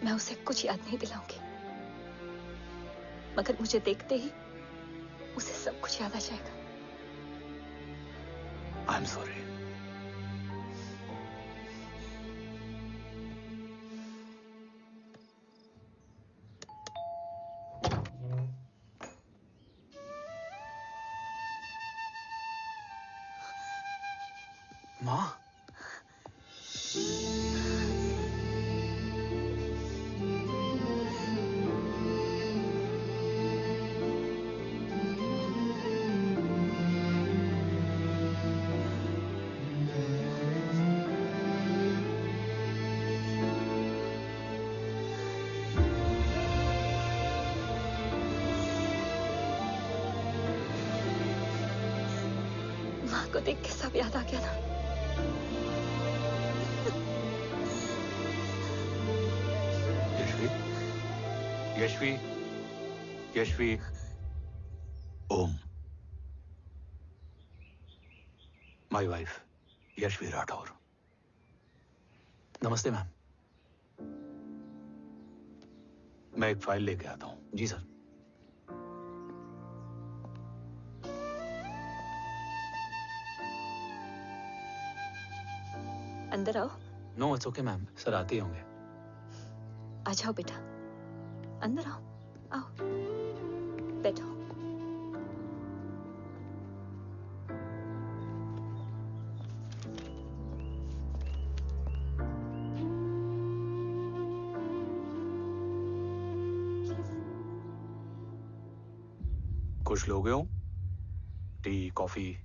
मैं उसे कुछ याद नहीं दिलाऊंगी, मगर मुझे देखते ही उसे सब कुछ याद आ जाएगा। I am sorry. माँ, माँ को देख के सब याद आ गया ना। Yashvi, Yashvi, Om, my wife Yashvi Rathore. नमस्ते मैम। मैं एक फाइल लेके आता हूं। जी सर। अंदर आओ। No it's okay ma'am, sir आते ही होंगे। आ जाओ बेटा, अंदर आओ। आओ, बैठो। कुछ लोगे हो? Tea, coffee?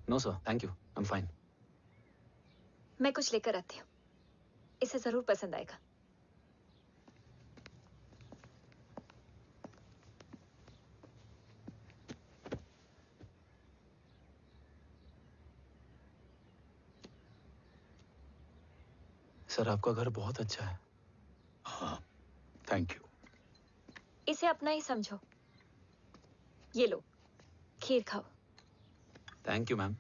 No sir, thank you, I am fine. मैं कुछ लेकर आती हूँ, इसे जरूर पसंद आएगा। सर आपका घर बहुत अच्छा है। हाँ, थैंक यू। इसे अपना ही समझो। ये लो, खीर खाओ। Thank you ma'am.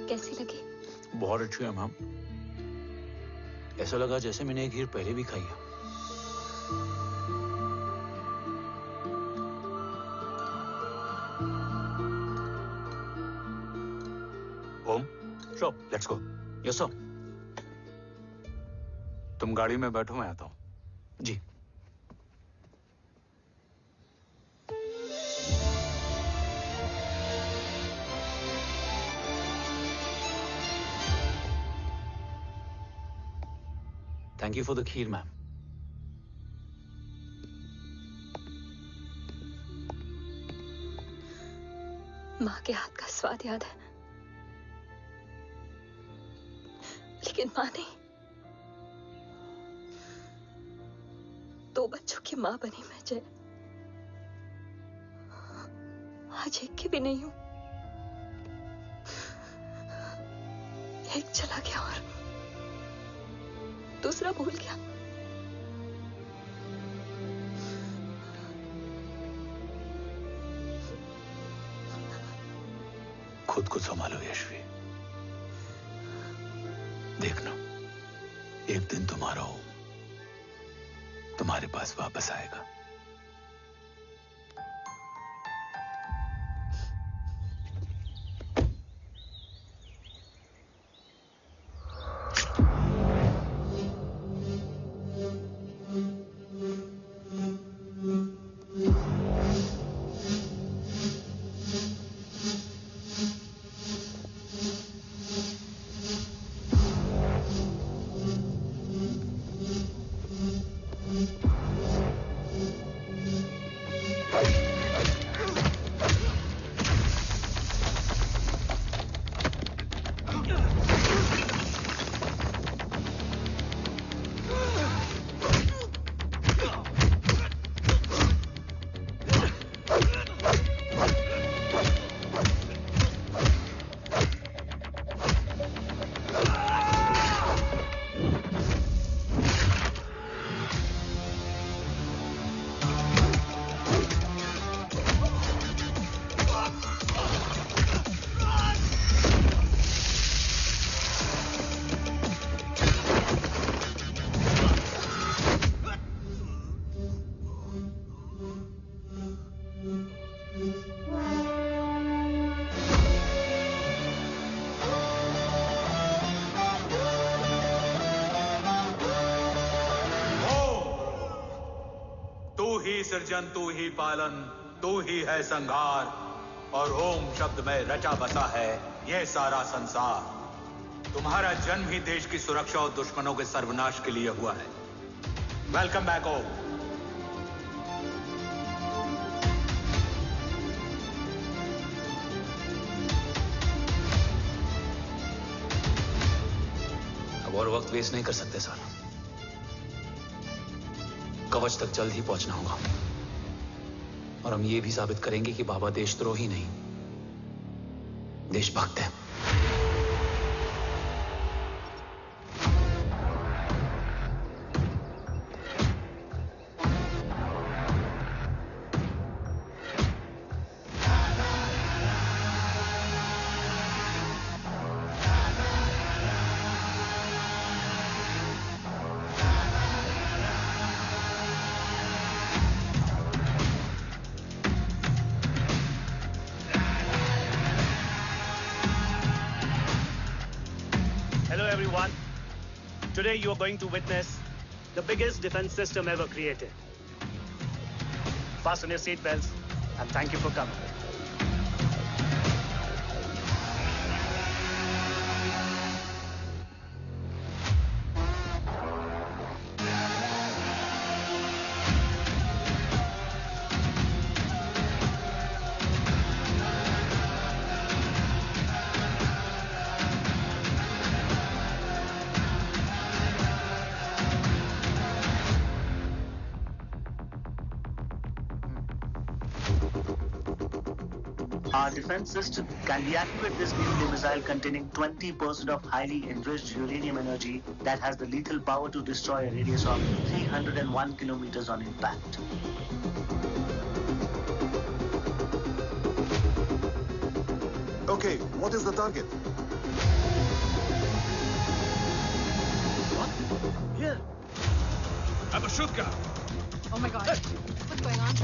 कैसी लगी? बहुत अच्छी है मैम। ऐसा लगा जैसे मैंने एक खीर पहले भी खाई है। ओम, चलो लेट्स गो। Yes sir. तुम गाड़ी में बैठो, मैं आता हूं। जी। Thank you for the kheer, ma'am. माँ के हाथ का स्वाद याद है, लेकिन माँ नहीं। 2 बच्चों की माँ बनी मैं जय। आज एक की भी नहीं हूं। एक चला गया और दूसरा भूल गया। खुद को संभालो यशवी। देखना, एक दिन तुम्हारा हो तुम्हारे पास वापस आएगा। सृजन तू ही पालन, तू ही है संहार, और ओम शब्द में रचा बसा है यह सारा संसार। तुम्हारा जन्म ही देश की सुरक्षा और दुश्मनों के सर्वनाश के लिए हुआ है। वेलकम बैक ओम। अब और वक्त वेस्ट नहीं कर सकते सर। कवच तक जल्द ही पहुंचना होगा और हम ये भी साबित करेंगे कि बाबा देशद्रोही नहीं, देशभक्त है। Today you are going to witness the biggest defense system ever created. Fasten your seat belts and thank you for coming. Our defense system can deactivate this nuclear missile containing 20% of highly enriched uranium energy that has the lethal power to destroy a radius of 301 kilometers on impact. Okay, what is the target? What? Here. I'm a shooter. Oh my god. What's going on?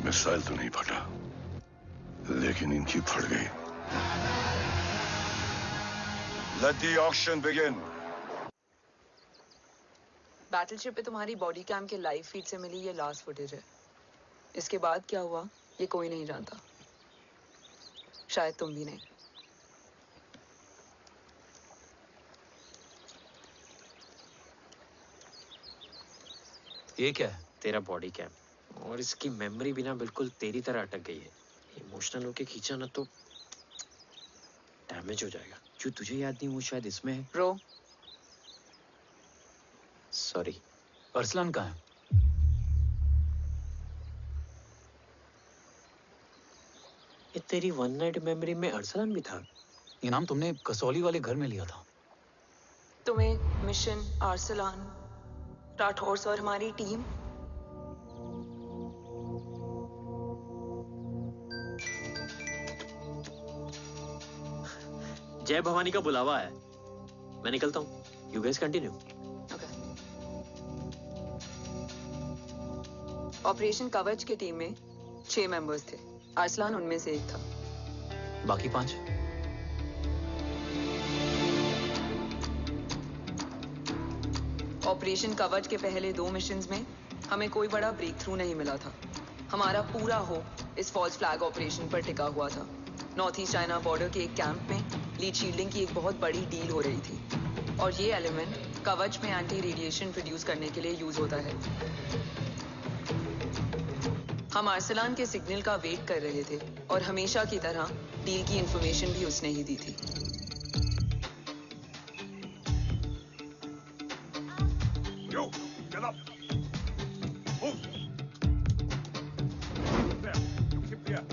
Missile तो नहीं फटा, लेकिन इनकी फट गई। Let the auction begin. Battleship पे तुम्हारी body cam के लाइव फीड से मिली ये लास्ट फुटेज है। इसके बाद क्या हुआ ये कोई नहीं जानता, शायद तुम भी नहीं। ये क्या है? तेरा बॉडी कैम, और इसकी मेमोरी भी ना बिल्कुल तेरी तरह अटक गई है। इमोशनल होके खींचा ना तो डैमेज हो जाएगा। जो तुझे याद नहीं वो शायद इसमें है। रो सॉरी। अरसलान कहाँ है? ये तेरी वन नाइट मेमोरी में अरसलान भी था? ये नाम तुमने कसौली वाले घर में लिया था। तुम्हें मिशन अरसलान राठौर और हमारी टीम जय भवानी का बुलावा है, मैं निकलता हूँ। You guys continue. ऑपरेशन कवच की टीम में 6 मेंबर्स थे, अरसलान उनमें से एक था। बाकी 5? ऑपरेशन कवच के पहले 2 मिशंस में हमें कोई बड़ा ब्रेक थ्रू नहीं मिला था। हमारा पूरा होप इस फॉल्स फ्लैग ऑपरेशन पर टिका हुआ था। नॉर्थ ईस्ट चाइना बॉर्डर के एक कैंप में लीड शील्डिंग की एक बहुत बड़ी डील हो रही थी, और ये एलिमेंट कवच में एंटी रेडिएशन प्रोड्यूस करने के लिए यूज होता है। हम अरसलान के सिग्नल का वेट कर रहे थे, और हमेशा की तरह डील की इंफॉर्मेशन भी उसने ही दी थी। Yo, get up. Move. There. You keep there.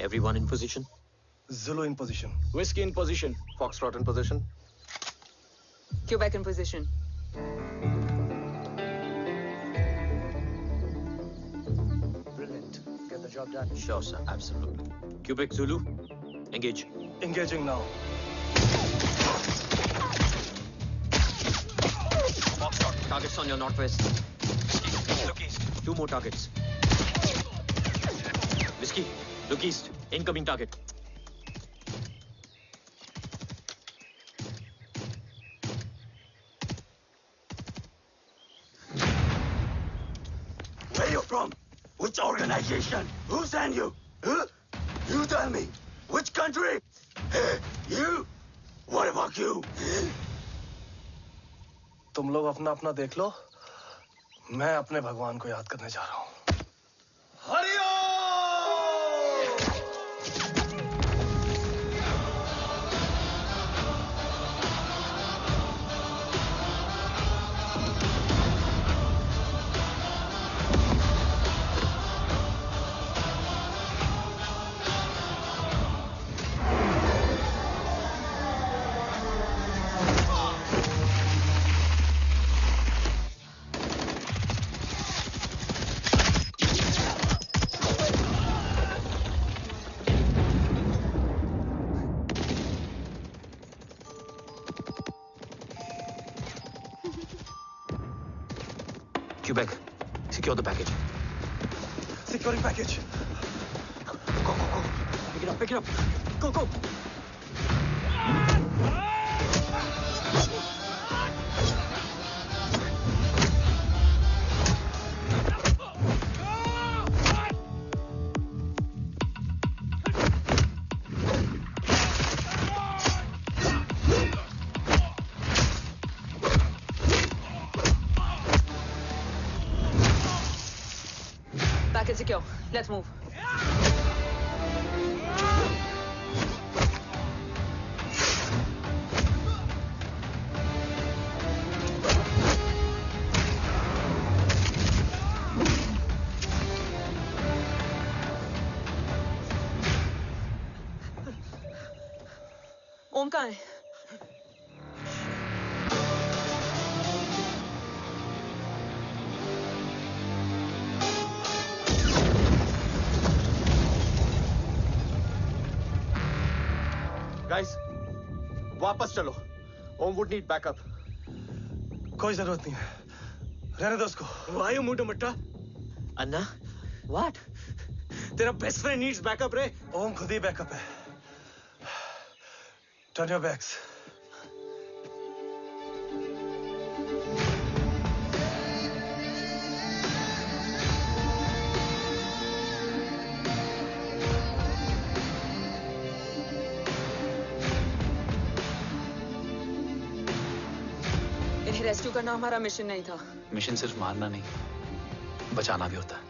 Everyone in position? Zulu in position. Whiskey in position. Foxtrot in position. Quebec in position. Brilliant. Get the job done. Sure, sir. Absolutely. Quebec Zulu, engage. Engaging now. Foxtrot, targets on your northwest. Look east. 2 more targets. Whiskey, look east. Incoming target. Where you from? Which organization? Who sent you? Huh? You tell me. Which country? Hey, you? What about you? तुम लोग अपना अपना देख लो, मैं अपने भगवान को याद करने जा रहा हूँ। Quebec, secure the package. Securing package. Go. Pick it up. Go. Package secure. Let's move. ओम कहाँ है? गाइस, वापस चलो। ओम वुड नीड बैकअप। कोई जरूरत नहीं है, रहने दो उसको। Why you मुट्टा मुट्टा? अन्ना, what? तेरा बेस्ट फ्रेंड नीड्स बैकअप रे। ओम खुद ही बैकअप है। Turn your backs. इन्हें रेस्क्यू करना हमारा मिशन नहीं था। मिशन सिर्फ मारना नहीं, बचाना भी होता है।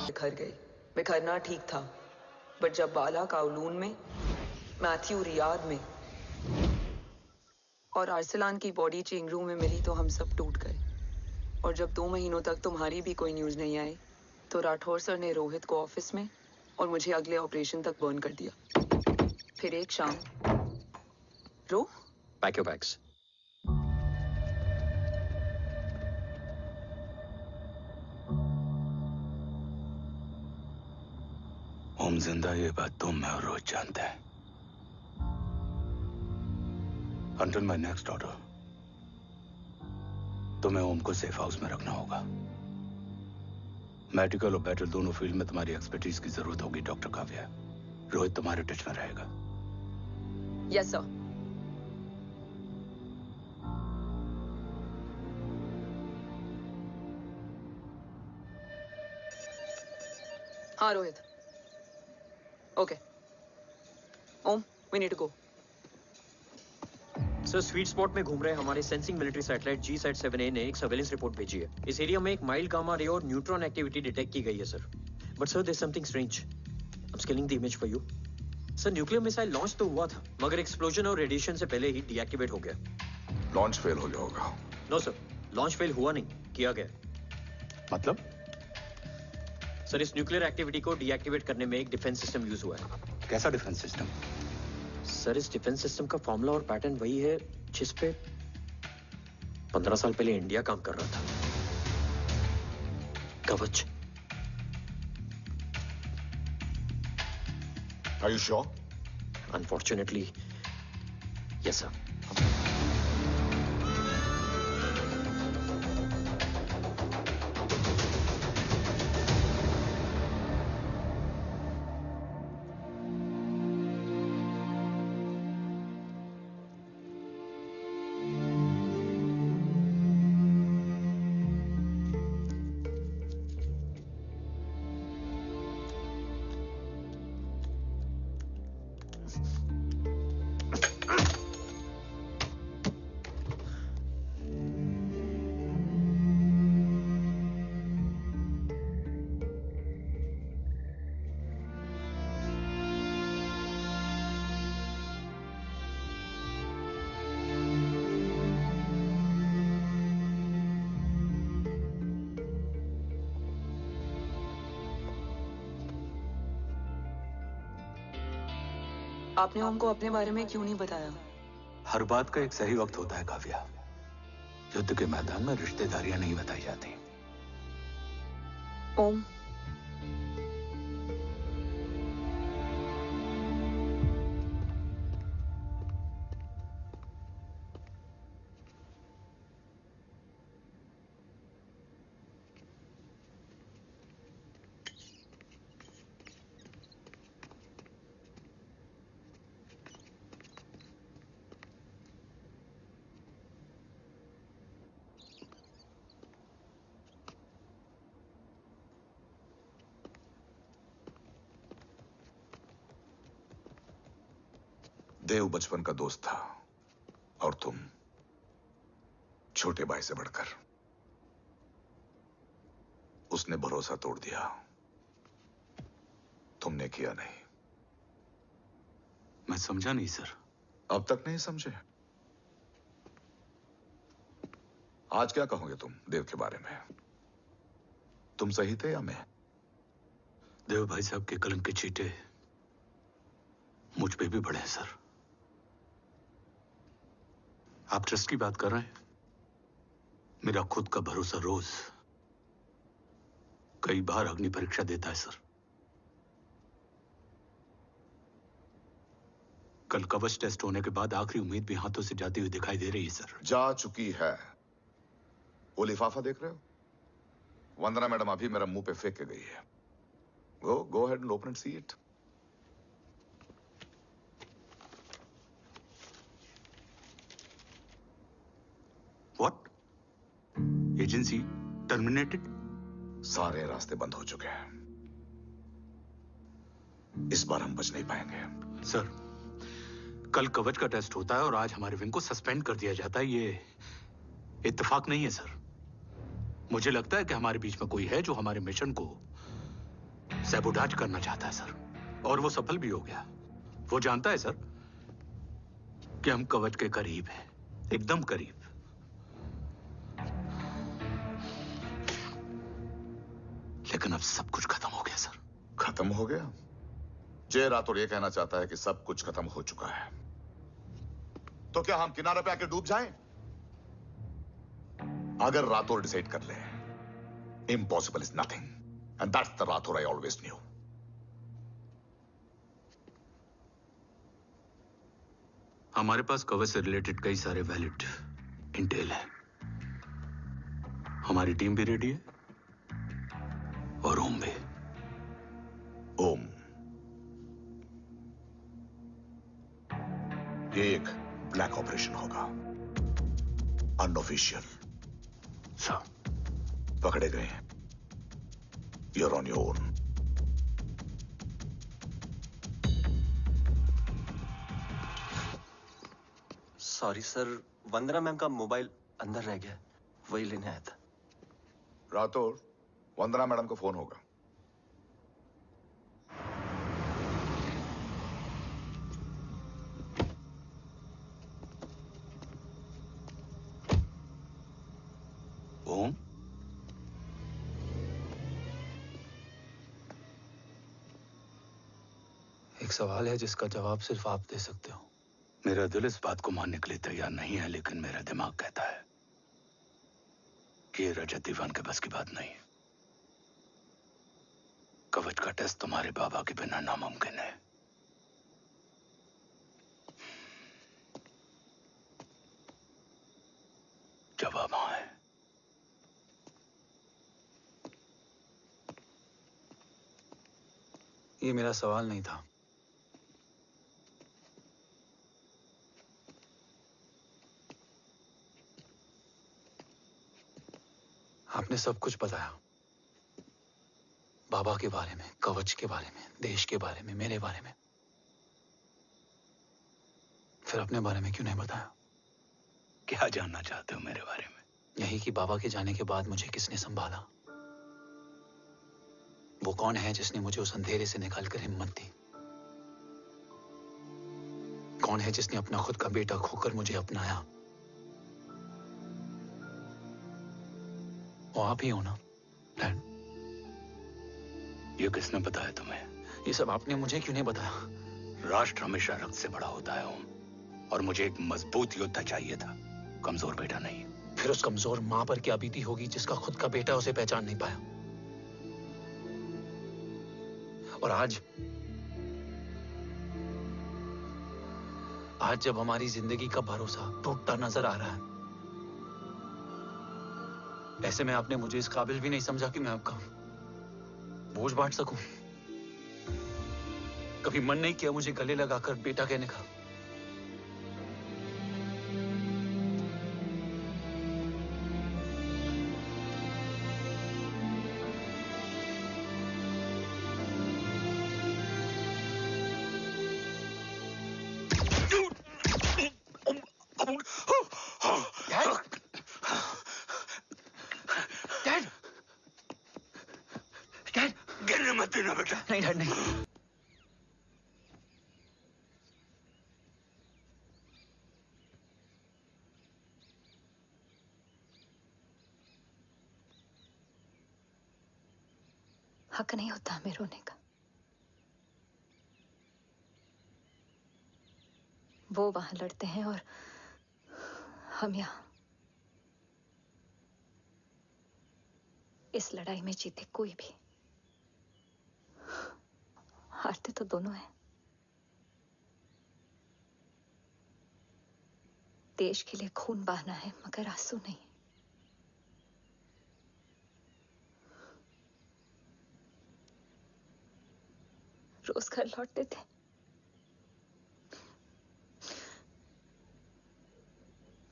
बिखर गई। बिखरना ठीक था, बट जब बाला काउलून में, मैथ्यू रियाद में और आर्सलान की बॉडी चेंज रूम में मिली तो हम सब टूट गए। और जब 2 महीनों तक तुम्हारी भी कोई न्यूज नहीं आई तो राठौर सर ने रोहित को ऑफिस में और मुझे अगले ऑपरेशन तक बर्न कर दिया। फिर एक शाम पैक योर बैग्स। ओम जिंदा, ये बात तुम मैं और रोज जानते हैं। Until my next order, तुम्हें ओम को सेफ हाउस में रखना होगा। मेडिकल और बैटल दोनों फील्ड में तुम्हारी एक्सपर्टीज की जरूरत होगी डॉक्टर काव्या। रोहित तुम्हारे टच में रहेगा। Yes sir. हाँ Rohit. Okay Om, we need to go. Sir, sweet spot में घूम रहे हमारे सेंसिंग मिलिट्री सैटेलाइट G-SAT-7A ने एक सर्वेलेंस रिपोर्ट भेजी है। इस एरिया में एक माइल्ड गामा रे और न्यूट्रॉन एक्टिविटी डिटेक्ट की गई है sir. But sir, there is something strange. I am scanning the image for you. Sir, nuclear missile launch तो हुआ था, मगर एक्सप्लोजन और रेडिएशन से पहले ही डीएक्टिवेट हो गया। लॉन्च फेल हो गया होगा। नो सर, लॉन्च फेल हुआ नहीं, किया गया। मतलब? सर, इस न्यूक्लियर एक्टिविटी को डीएक्टिवेट करने में एक डिफेंस सिस्टम यूज हुआ है। कैसा डिफेंस सिस्टम? सर, इस डिफेंस सिस्टम का फॉर्मूला और पैटर्न वही है जिस पे 15 साल पहले इंडिया काम कर रहा था। कवच। Are you sure? Unfortunately, yes sir. आपने हमको अपने बारे में क्यों नहीं बताया? हर बात का एक सही वक्त होता है काव्या। युद्ध के मैदान में रिश्तेदारियां नहीं बताई जाती। ओम, देव बचपन का दोस्त था और तुम छोटे भाई से बढ़कर। उसने भरोसा तोड़ दिया, तुमने किया नहीं। मैं समझा नहीं सर। अब तक नहीं समझे? आज क्या कहोगे तुम देव के बारे में? तुम सही थे या मैं? देव भाई साहब के कलंक के छींटे मुझ पे भी पड़े हैं सर। आप ट्रस्ट की बात कर रहे हैं? मेरा खुद का भरोसा रोज कई बार अग्नि परीक्षा देता है सर। कल कवच टेस्ट होने के बाद आखिरी उम्मीद भी हाथों से जाती हुई दिखाई दे रही है सर। जा चुकी है। वो लिफाफा देख रहे हो? वंदना मैडम अभी मेरा मुंह पे फेंक के गई है। Go ahead and open and see it. What? Agency terminated? सारे रास्ते बंद हो चुके हैं। इस बार हम बच नहीं पाएंगे। सर, कल कवच का टेस्ट होता है और आज हमारे विंग को सस्पेंड कर दिया जाता है। ये इत्तेफाक नहीं है सर। मुझे लगता है कि हमारे बीच में कोई है जो हमारे मिशन को सैबोटाज करना चाहता है सर, और वो सफल भी हो गया। वो जानता है सर कि हम कवच के करीब हैं, एकदम करीब। लेकिन अब सब कुछ खत्म हो गया सर। खत्म हो गया? जय राठौर ये कहना चाहता है कि सब कुछ खत्म हो चुका है। तो क्या हम किनारे पे आके डूब जाएं? अगर राठौर डिसाइड कर ले, impossible is nothing, and that's the Rathore I always new. हमारे पास कवच से रिलेटेड कई सारे वैलिड इंटेल है। हमारी टीम भी रेडी है और ओम भी। ओम, ये एक ब्लैक ऑपरेशन होगा, अनऑफिशियल। सर, पकड़े गए हैं। You're on your own. Sorry sir, Vandana ma'am का मोबाइल अंदर रह गया, वही लेने आया था। राठौर, वंदना मैडम को फोन होगा। ओम, एक सवाल है जिसका जवाब सिर्फ आप दे सकते हो। मेरा दिल इस बात को मानने के लिए तैयार नहीं है, लेकिन मेरा दिमाग कहता है कि ये रजत दीवान के बस की बात नहीं है। कवच का टेस्ट तुम्हारे बाबा के बिना नामुमकिन है। जवाब हाँ है। ये मेरा सवाल नहीं था। आपने सब कुछ बताया, बाबा के बारे में, कवच के बारे में, देश के बारे में, मेरे बारे में। फिर अपने बारे में क्यों नहीं बताया? क्या जानना चाहते हो मेरे बारे में? यही कि बाबा के जाने के बाद मुझे किसने संभाला? वो कौन है जिसने मुझे उस अंधेरे से निकालकर हिम्मत दी? कौन है जिसने अपना खुद का बेटा खोकर मुझे अपनाया? वो आप ही हो ना, डैड? ये किसने बताया तुम्हें? ये सब आपने मुझे क्यों नहीं बताया? राष्ट्र हमेशा रक्त से बड़ा होता है ओम, और मुझे एक मजबूत योद्धा चाहिए था, कमजोर बेटा नहीं। फिर उस कमजोर मां पर क्या बीती होगी जिसका खुद का बेटा उसे पहचान नहीं पाया? और आज जब हमारी जिंदगी का भरोसा टूटता नजर आ रहा है, ऐसे में आपने मुझे इस काबिल भी नहीं समझा कि मैं आपका बोझ बांट सकूं। कभी मन नहीं किया मुझे गले लगाकर बेटा कहने का? जाने मत देना बेटा। नहीं डैड नहीं। हक नहीं होता हमें रोने का। वो वहां लड़ते हैं और हम यहाँ। इस लड़ाई में जीते कोई भी, हारते तो दोनों हैं। देश के लिए खून बहाना है मगर आंसू नहीं। रोज घर लौटते थे,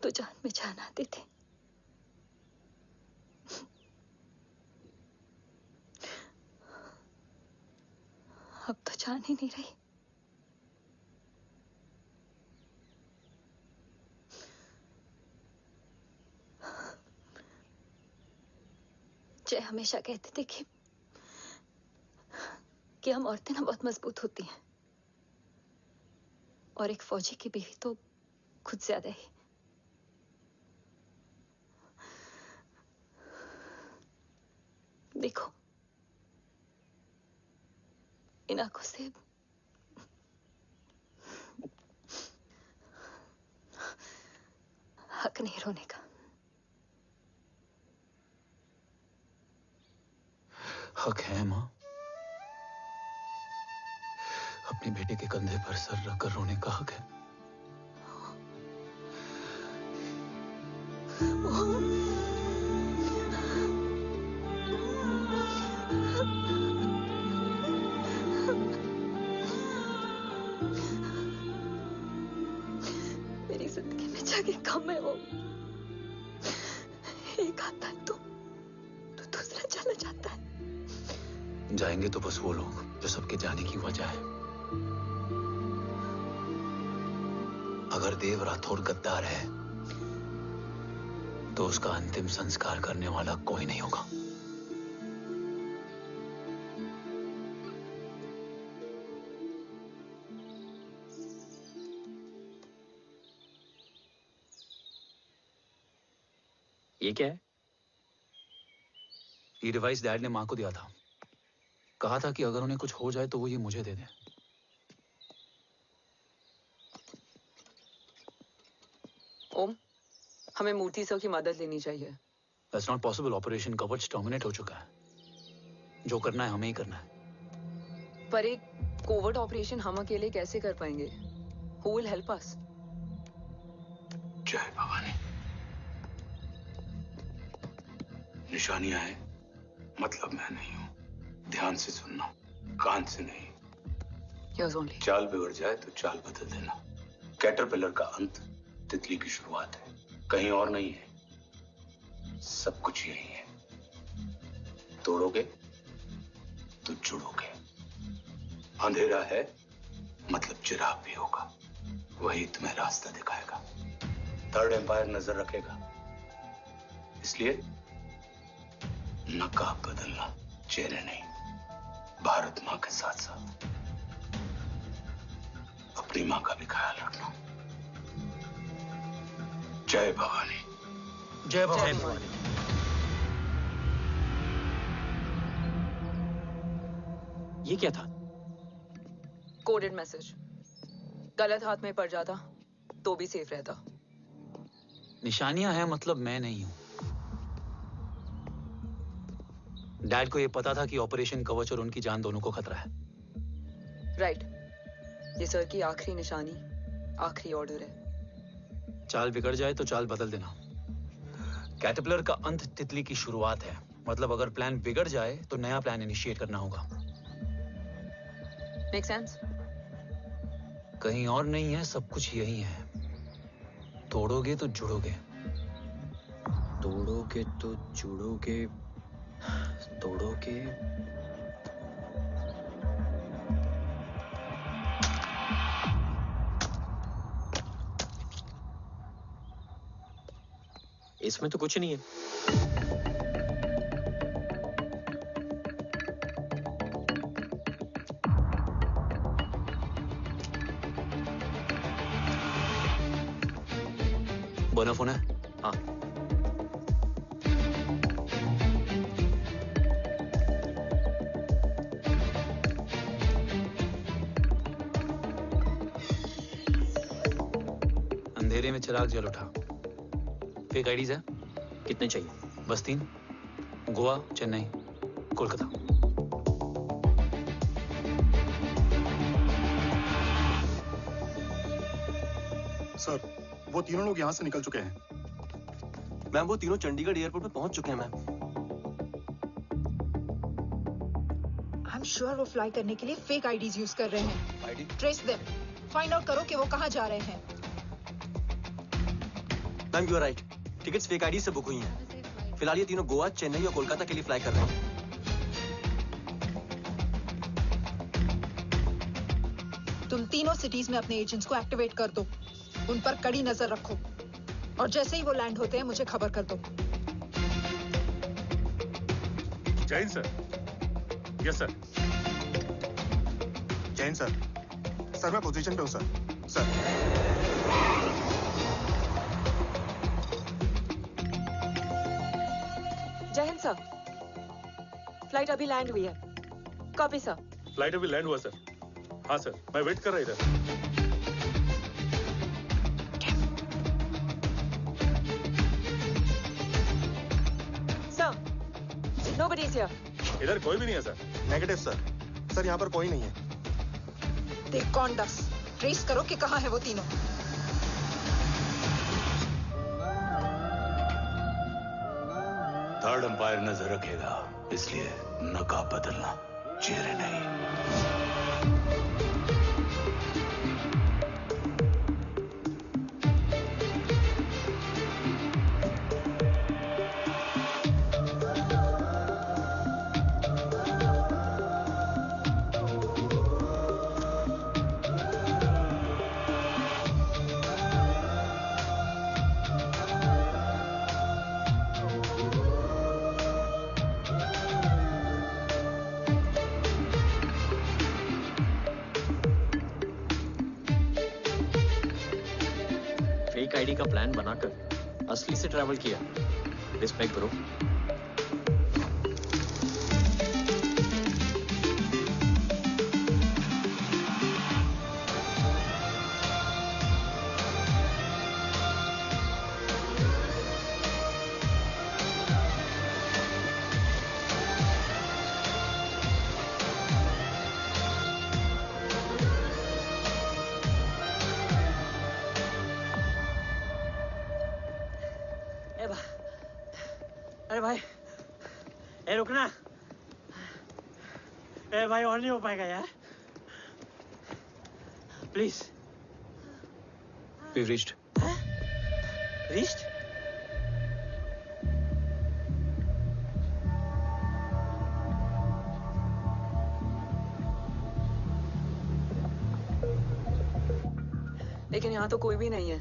तो जान में जान आती थी। अब तो जान ही नहीं रही। जय हमेशा कहते थे कि हम औरतें ना बहुत मजबूत होती हैं, और एक फौजी की बीवी तो खुद ज्यादा ही। देखो, इन आंखों से हक नहीं रोने का। हक है माँ, अपने बेटे के कंधे पर सर रखकर रोने का हक है। मेरी जिंदगी में जगह कम है। वो एक आता है तो दूसरा चला जाता है। जाएंगे तो बस वो लोग जो सबके जाने की वजह है। अगर देव राठौर गद्दार है तो उसका अंतिम संस्कार करने वाला कोई नहीं होगा। ये क्या है? ये डिवाइस डैड ने मां को दिया था। कहा था कि अगर उन्हें कुछ हो जाए तो वो ये मुझे दे दें। ओम, हमें मूर्ति सर की मदद लेनी चाहिए। That's not possible. ऑपरेशन कवच टर्मिनेट हो चुका है। जो करना है हमें ही करना है। पर एक कोवर्ट ऑपरेशन हम अकेले कैसे कर पाएंगे? Who will help us? जय भवानी। निशानियां है मतलब मैं नहीं हूं। ध्यान से सुनना, कान से नहीं। Yours only. चाल बिगड़ जाए तो चाल बदल देना। कैटरपिलर का अंत तितली की शुरुआत है, कहीं और नहीं है। सब कुछ यही है। तोड़ोगे तो जुड़ोगे। अंधेरा है मतलब चिराग भी होगा, वही तुम्हें रास्ता दिखाएगा। थर्ड एम्पायर नजर रखेगा, इसलिए नकाब बदलना, चेहरे नहीं। भारत मां के साथ साथ अपनी मां का भी ख्याल रखना। जय भवानी। जय भवानी। ये क्या था? Coded message. गलत हाथ में पड़ जाता तो भी सेफ रहता। निशानियां हैं मतलब मैं नहीं हूं। डैड को यह पता था कि ऑपरेशन कवच और उनकी जान दोनों को खतरा है। राइट। ये सर की आखिरी निशानी, आखिरी ऑर्डर है। चाल बिगड़ जाए तो चाल बदल देना। कैटरपिलर का अंत तितली की शुरुआत है, मतलब अगर प्लान बिगड़ जाए तो नया प्लान इनिशिएट करना होगा। Make sense? कहीं और नहीं है, सब कुछ यही है। तोड़ोगे तो जुड़ोगे। तोड़ोगे तो जुड़ोगे। तोड़ोगे। इसमें तो कुछ नहीं है। बोना फोन है? हाँ। अंधेरे में चिराग जल उठा। फेक आईडीज है? कितने चाहिए? बस 3। गोवा, चेन्नई, कोलकाता। सर, वो तीनों लोग यहाँ से निकल चुके हैं। मैम वो तीनों चंडीगढ़ एयरपोर्ट पे पहुंच चुके हैं मैम। आई एम श्योर वो फ्लाई करने के लिए फेक आईडीज यूज कर रहे हैं। ID? Trace them, find out करो कि वो कहाँ जा रहे हैं। Ma'am you are right, tickets fake ID से बुक हुई हैं। फिलहाल ये तीनों गोवा, चेन्नई और कोलकाता के लिए फ्लाई कर रहे हैं। तुम तीनों सिटीज में अपने एजेंट्स को एक्टिवेट कर दो। उन पर कड़ी नजर रखो और जैसे ही वो लैंड होते हैं मुझे खबर कर दो। Jain sir. Yes sir. Jain sir. Sir मैं पोजीशन पे हूँ सर। सर। जय हिंद सर। फ्लाइट अभी लैंड हुई है। Copy sir. फ्लाइट अभी लैंड हुआ सर। हाँ सर, मैं वेट कर रहा इधर। Nobody is here. इधर कोई भी नहीं है सर। Negative sir. सर यहाँ पर कोई नहीं है। देख कौन दस। ट्रेस करो कि कहाँ है वो तीनों। थर्ड अंपायर नजर रखेगा, इसलिए नकाब बदलना, चेहरे नहीं। फेक आईडी का प्लान बनाकर असली से ट्रैवल किया। Respect bro. अरे भाई, ए रुकना। ए भाई और नहीं हो पाएगा यार। प्लीज। We've reached. Reached? लेकिन यहाँ तो कोई भी नहीं है।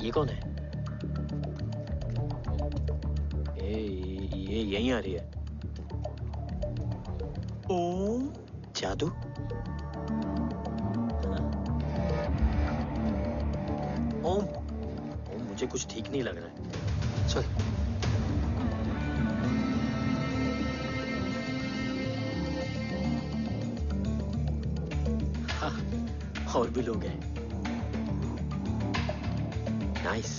ये कौन है? ये यहीं आ रही है। ओम जादू? ओम मुझे कुछ ठीक नहीं लग रहा है। चल। हाँ, और भी लोग हैं। नाइस।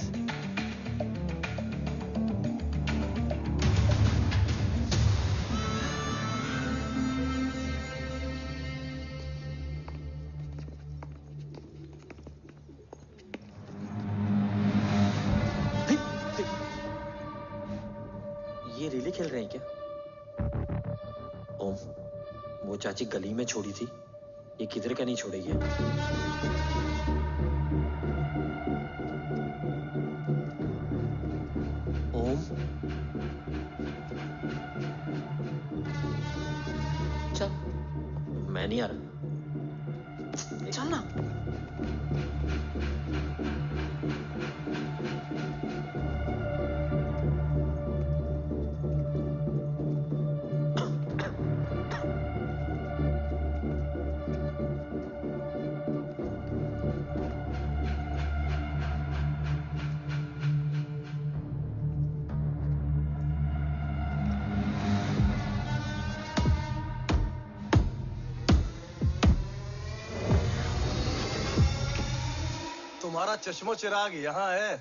ये रिले खेल रहे हैं क्या? ओम, वो चाची गली में छोड़ी थी, ये किधर का नहीं छोड़ेगी? ओम, चल, मैं नहीं आ रहा। चल ना। हमारा चश्मो चिराग यहाँ है।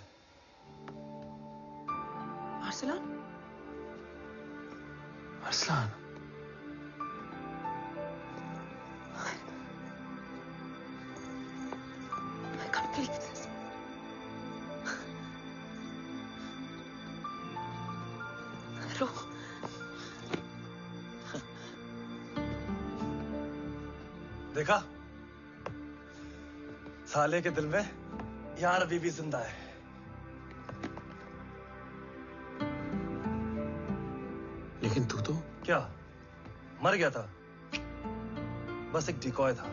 Arsalan? Arsalan? I can't believe this. रो। देखा? साले के दिल में यार अभी भी जिंदा है। लेकिन तू तो क्या मर गया था? बस एक डिकॉय था।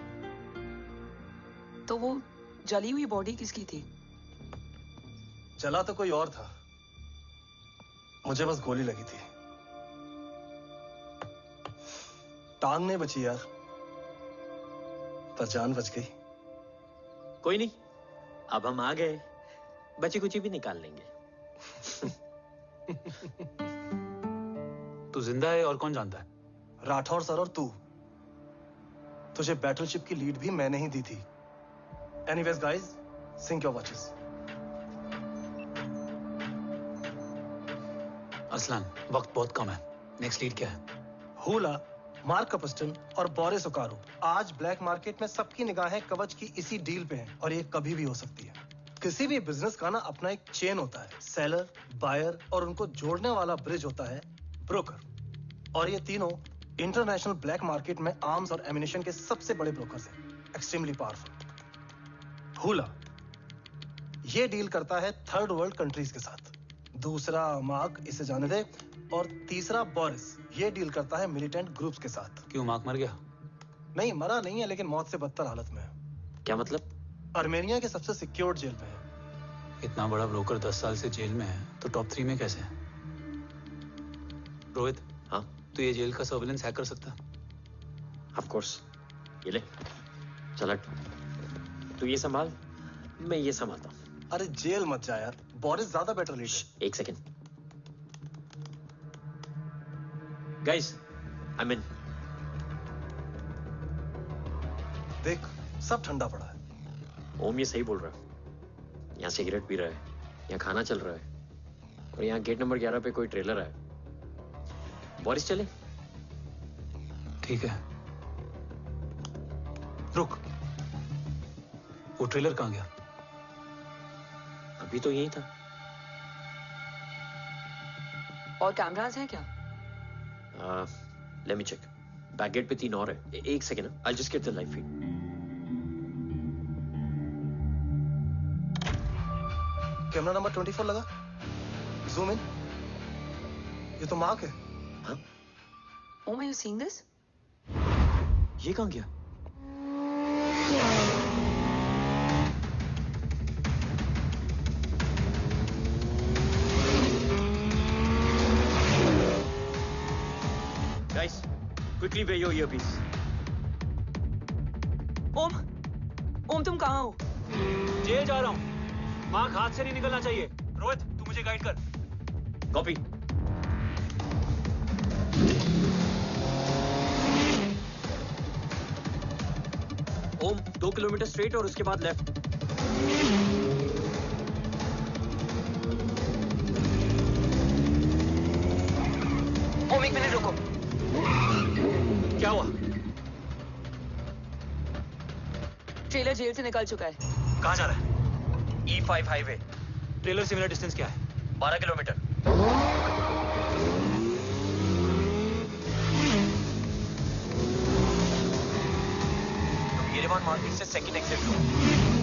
तो वो जली हुई बॉडी किसकी थी? जला तो कोई और था, मुझे बस गोली लगी थी। टांग नहीं बची यार, पर जान बच गई। कोई नहीं, अब हम आ गए, बची कुची भी निकाल लेंगे। तू जिंदा है और कौन जानता है? राठौर सर और तू। तुझे बैटलशिप की लीड भी मैंने ही दी थी। Anyways guys, sync your watches. Arsalan, वक्त बहुत कम है। नेक्स्ट लीड क्या है? हुला, मार्क कपस्टन और बोरिस ओकारो। आज ब्लैक मार्केट में सबकी निगाहें कवच की इसी डील पे हैं और ये कभी भी हो सकती है। किसी भी बिजनेस का ना अपना एक चेन होता है, सेलर, बायर और उनको जोड़ने वाला ब्रिज होता है ब्रोकर। और ये तीनों इंटरनेशनल ब्लैक मार्केट में आर्म्स और एमिनेशन के सबसे बड़े ब्रोकर्स हैं, एक्सट्रीमली पावरफुल। हुला ये डील करता है थर्ड वर्ल्ड कंट्रीज के साथ। दूसरा मार्क, इसे जाने दे। और तीसरा बोरिस, ये डील करता है मिलिटेंट ग्रुप्स के साथ। क्यों, मार्क मर गया? नहीं, मरा नहीं है, लेकिन मौत से बदतर हालत में है। क्या मतलब? आर्मेनिया के सबसे सिक्योर्ड जेल में है। इतना बड़ा ब्रोकर 10 साल से जेल में है, तो टॉप 3 में कैसे है? रोहित, हाँ? तू ये जेल का सर्विलेंस हैक कर सकता? Of course. ये ले, चल हट। तू ये संभाल, मैं ये संभालता हूँ। अरे जेल मत जा यार, बोरिस ज्यादा बेटर लीडर। एक सेकेंड। Guys, I mean. देख, सब ठंडा पड़ा है। ओम ये सही बोल रहा है। यहाँ सिगरेट पी रहा है, यहाँ खाना चल रहा है, और यहाँ गेट नंबर 11 पे कोई ट्रेलर है। बोरिस चले? ठीक है। रुक, वो ट्रेलर कहाँ गया? अभी तो यही था। और कैमरास हैं क्या? Let me check. Back gate पे 3 और है। एक second, I just get the live feed. Camera number 24 लगा। Zoom in. ये तो मार्क है। हाँ? Om, are you seeing this? ये कहाँ गया? Guys, quickly wear your earpiece. ओम, तुम कहाँ हो? जेल जा रहा हूँ। मार्क हाथ से नहीं निकलना चाहिए। रोहित, तू मुझे गाइड कर। कॉपी। ओम, 2 किलोमीटर स्ट्रेट और उसके बाद लेफ्ट। ओम, 1 मिनट रुको। क्या हुआ? ट्रेलर जेल से निकल चुका है। कहाँ जा रहा है? E5 highway. ट्रेलर से मेरा डिस्टेंस क्या है? 12 किलोमीटर। येरेवान मार्केट से सेकंड एग्जिट लो।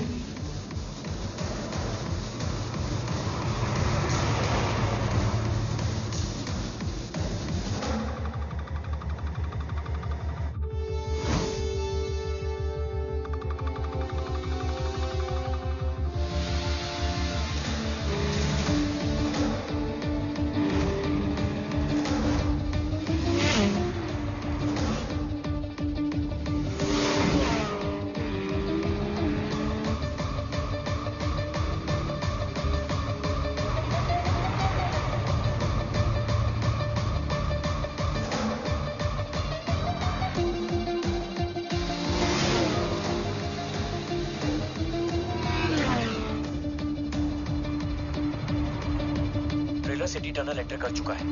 सिटी टनल एंटर कर चुका है।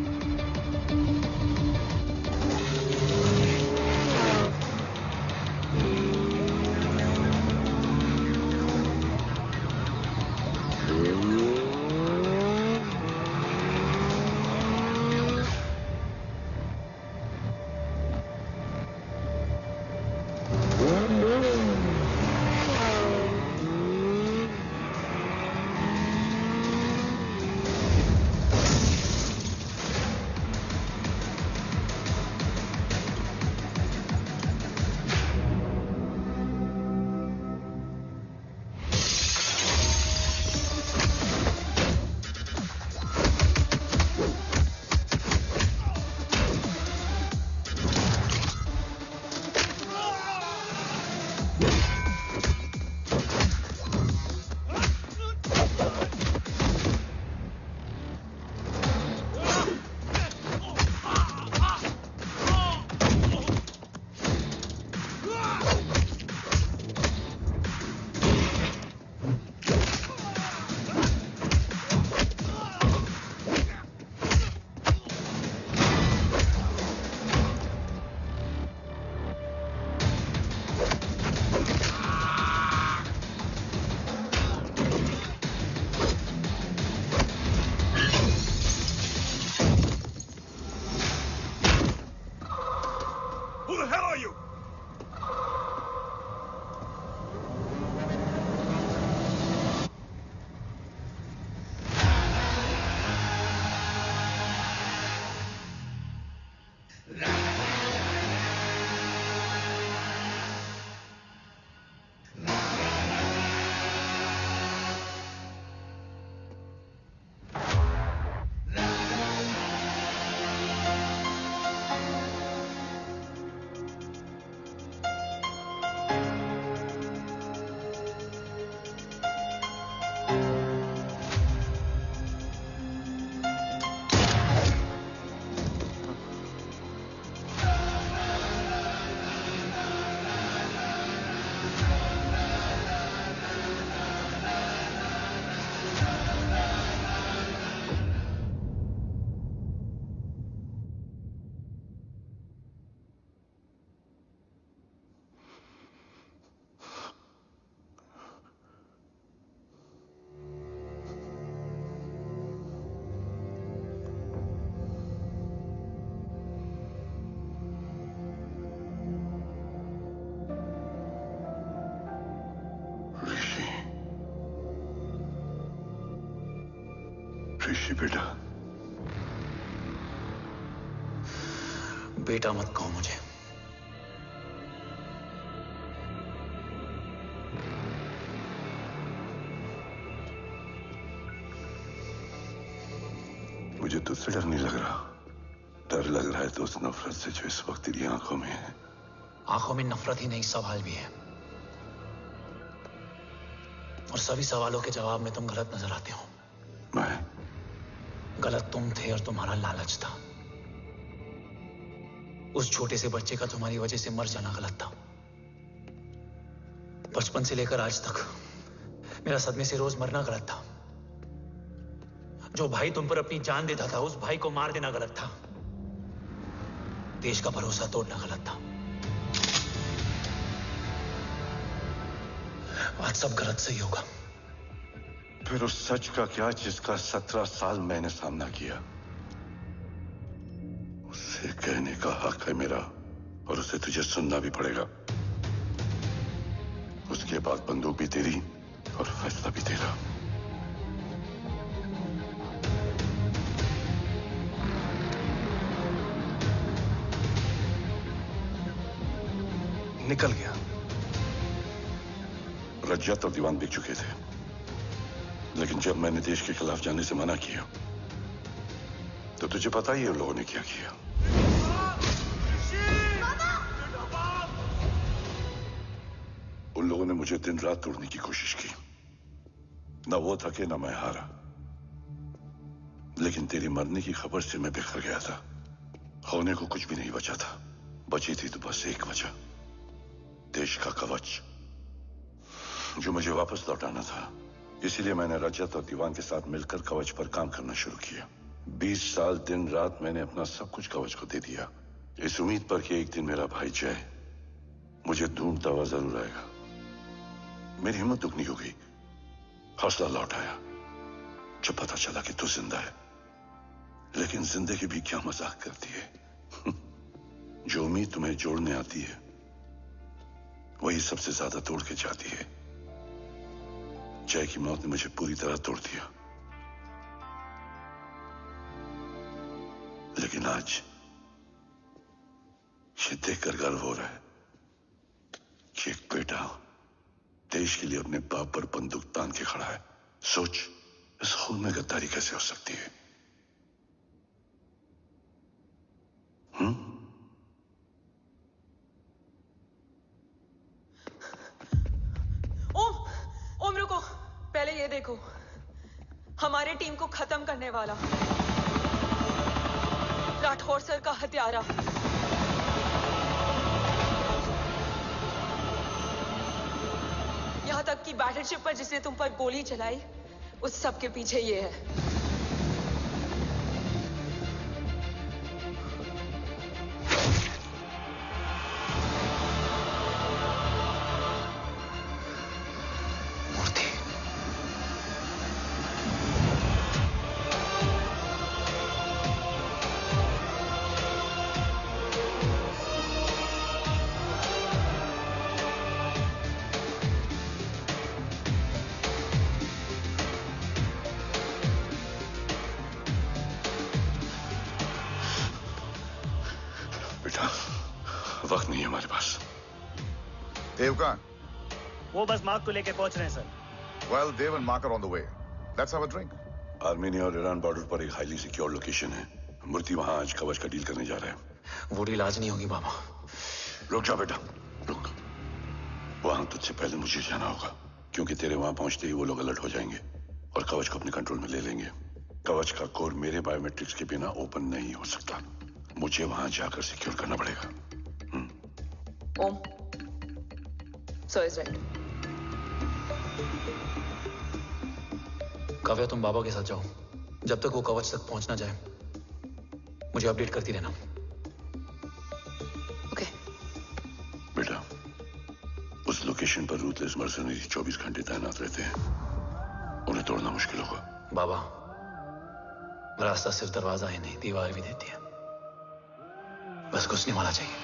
ऋषि बेटा, बेटा मत कहो मुझे। मुझे तुझसे डर नहीं लग रहा, डर लग रहा है तो उस नफरत से जो इस वक्त तेरी आंखों में है। आंखों में नफरत ही नहीं, सवाल भी है, और सभी सवालों के जवाब में तुम गलत नजर आते हो। मैं गलत तुम थे और तुम्हारा लालच था। उस छोटे से बच्चे का तुम्हारी वजह से मर जाना गलत था। बचपन से लेकर आज तक मेरा सदमे से रोज मरना गलत था। जो भाई तुम पर अपनी जान देता था, उस भाई को मार देना गलत था। देश का भरोसा तोड़ना गलत था। आज सब गलत सही होगा। फिर उस सच का क्या जिसका 17 साल मैंने सामना किया? उसे कहने का हक है मेरा, और उसे तुझे सुनना भी पड़ेगा। उसके बाद बंदूक भी तेरी और फैसला भी तेरा। निकल गया। रज्जत और दीवान बिक चुके थे, लेकिन जब मैंने देश के खिलाफ जाने से मना किया तो तुझे पता ही है उन लोगों ने क्या किया। उन लोगों ने मुझे दिन रात तोड़ने की कोशिश की। ना वो थके ना मैं हारा, लेकिन तेरी मरने की खबर से मैं बिखर गया था। होने को कुछ भी नहीं बचा था। बची थी तो बस एक वजह, देश का कवच जो मुझे वापस लौटाना था। इसीलिए मैंने रजत और दीवान के साथ मिलकर कवच पर काम करना शुरू किया। 20 साल दिन रात मैंने अपना सब कुछ कवच को दे दिया, इस उम्मीद पर कि एक दिन मेरा भाई जय मुझे ढूंढता हुआ जरूर आएगा। मेरी हिम्मत दुगनी हो गई, हौसला लौट आया जब पता चला कि तू जिंदा है। लेकिन जिंदगी भी क्या मजाक करती है। जो उम्मीद तुम्हें जोड़ने आती है वही सबसे ज्यादा तोड़ के जाती है। जय की मौत ने मुझे पूरी तरह तोड़ दिया, लेकिन आज ये देखकर गर्व हो रहा है कि एक बेटा देश के लिए अपने बाप पर बंदूक तान के खड़ा है। सोच, इस खून में गद्दारी कैसे हो सकती है? ओम रुको, पहले ये देखो, हमारे टीम को खत्म करने वाला राठौर सर का हत्यारा। यहां तक कि बैटलशिप पर जिसने तुम पर गोली चलाई, उस सब के पीछे ये है। वक्त नहीं है हमारे पास। देव कहाँ? वो बस मार्क को लेके पहुंच रहे हैं sir. Well, Dev and Mark are on the way. Let's have a drink. Armenia और ईरान बॉर्डर पर एक हाईली सिक्योर लोकेशन है। मूर्ति वहां आज कवच का डील करने जा रहे हैं। वो डील आज नहीं होगी बाबा। रुक जा बेटा, रुक। वहां तुझसे पहले मुझे जाना होगा, क्योंकि तेरे वहां पहुंचते ही वो लोग अलर्ट हो जाएंगे और कवच को अपने कंट्रोल में ले लेंगे। कवच का कोड मेरे बायोमेट्रिक्स के बिना ओपन नहीं हो सकता। मुझे वहां जाकर सिक्योर करना पड़ेगा। ओम, सर इज राइट। काव्या, तुम बाबा के साथ जाओ। जब तक वो कवच तक पहुंच ना जाए मुझे अपडेट करती रहना। ओके। बेटा, उस लोकेशन पर रूथलेस मर्सनरी 24 घंटे तैनात रहते हैं। उन्हें तोड़ना मुश्किल होगा। बाबा, रास्ता सिर्फ दरवाजा ही नहीं, दीवार भी देती है। बस घुसने वाला चाहिए।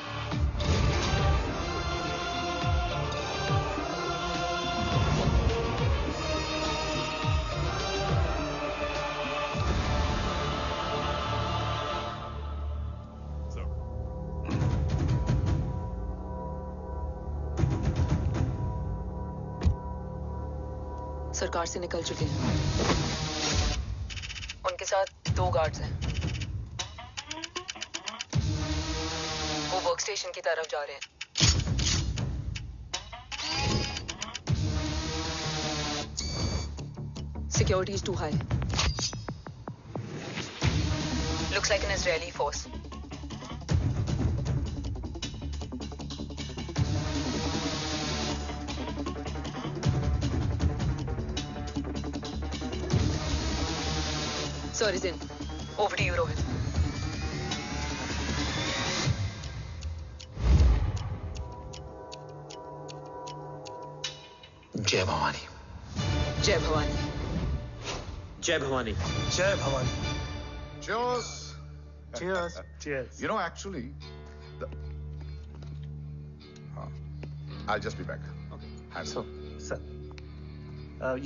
सरकार से निकल चुके हैं। उनके साथ 2 गार्ड्स हैं। वो वर्क स्टेशन की तरफ जा रहे हैं। Security is too high. Looks like an Israeli force. Sir is in. Over to you, Rohit. जय भवानी। जय भवानी। जय भवानी। जय Bhavani. Cheers. Cheers. Cheers. You know, actually, I'll just be back. Okay. So, sir,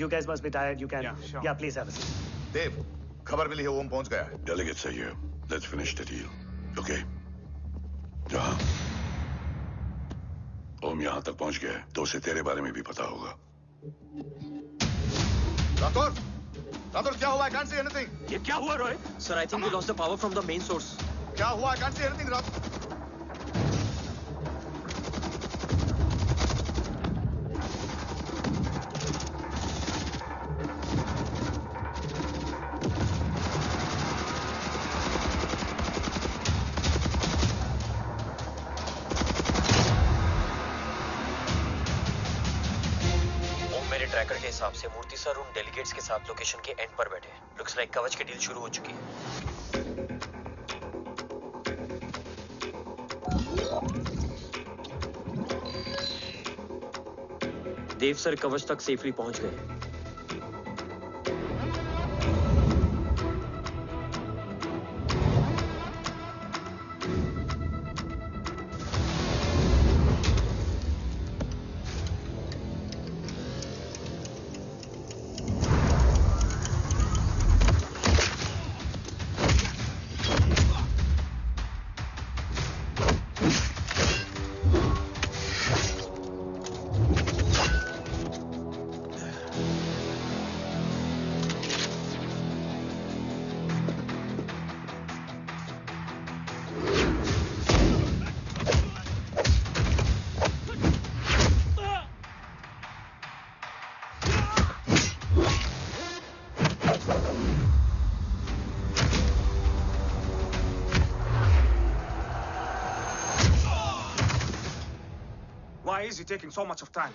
you guys must be tired. You can, yeah, please have a seat. Dev, खबर मिली है ओम पहुंच गया है। Delegate सही है। Let's finish the deal. Okay? जहाँ ओम यहाँ तक पहुंच गया है तो उसे तेरे बारे में भी पता होगा। राठौर, राठौर क्या हुआ? I can't see anything. ये क्या हुआ Rohit? Sir, I think we lost the power from the main source. क्या हुआ? I can't see anything, Rathore. Tracker के हिसाब से मूर्ति सर उन डेलीगेट्स के साथ लोकेशन के एंड पर बैठे। लुक्स लाइक कवच की डील शुरू हो चुकी है। देव सर कवच तक सेफली पहुंच गए। Why is he taking so much of time?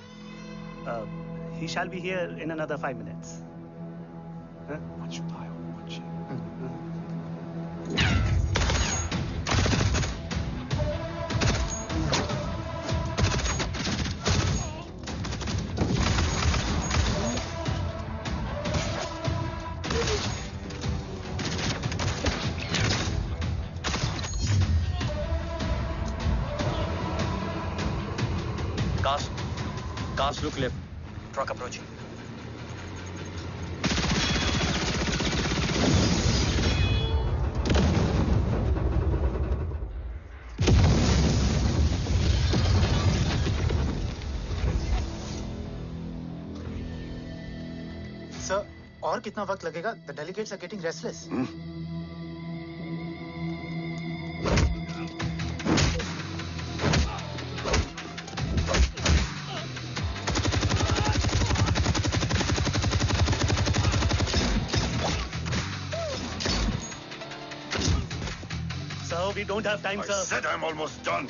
He shall be here in another 5 minutes. Huh? Cars look left. Truck approaching. Sir, और कितना वक्त लगेगा? The delegates are getting restless. We don't have time, sir. I said I'm almost done.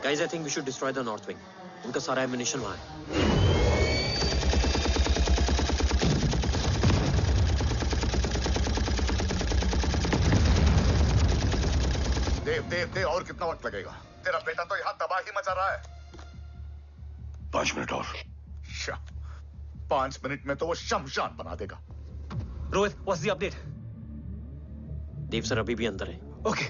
Guys, I think we should destroy the north wing. उनका सारा ammunition वहाँ है. देव और कितना वक्त लगेगा? तेरा बेटा तो यहाँ तबाही मचा रहा है। 5 मिनट और। 5 मिनट में तो वो शमशान बना देगा। Rohit, what's the update? Dev sir अभी भी अंदर है। Okay.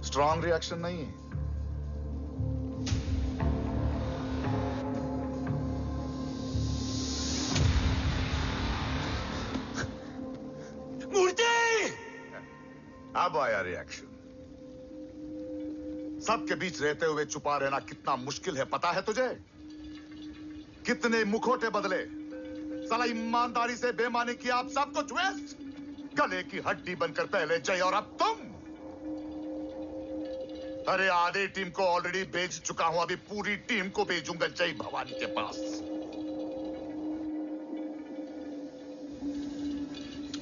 स्ट्रॉन्ग रिएक्शन नहीं है। मूर्ति! अब आया रिएक्शन। सबके बीच रहते हुए छुपा रहना कितना मुश्किल है पता है तुझे? कितने मुखौटे बदले, साला ईमानदारी से बेमानी किया, आप सब कुछ वेस्ट। गले की हड्डी बनकर पहले जय और अब तुम। अरे आधे टीम को ऑलरेडी भेज चुका हूं, अभी पूरी टीम को भेजूंगा जय भवानी के पास।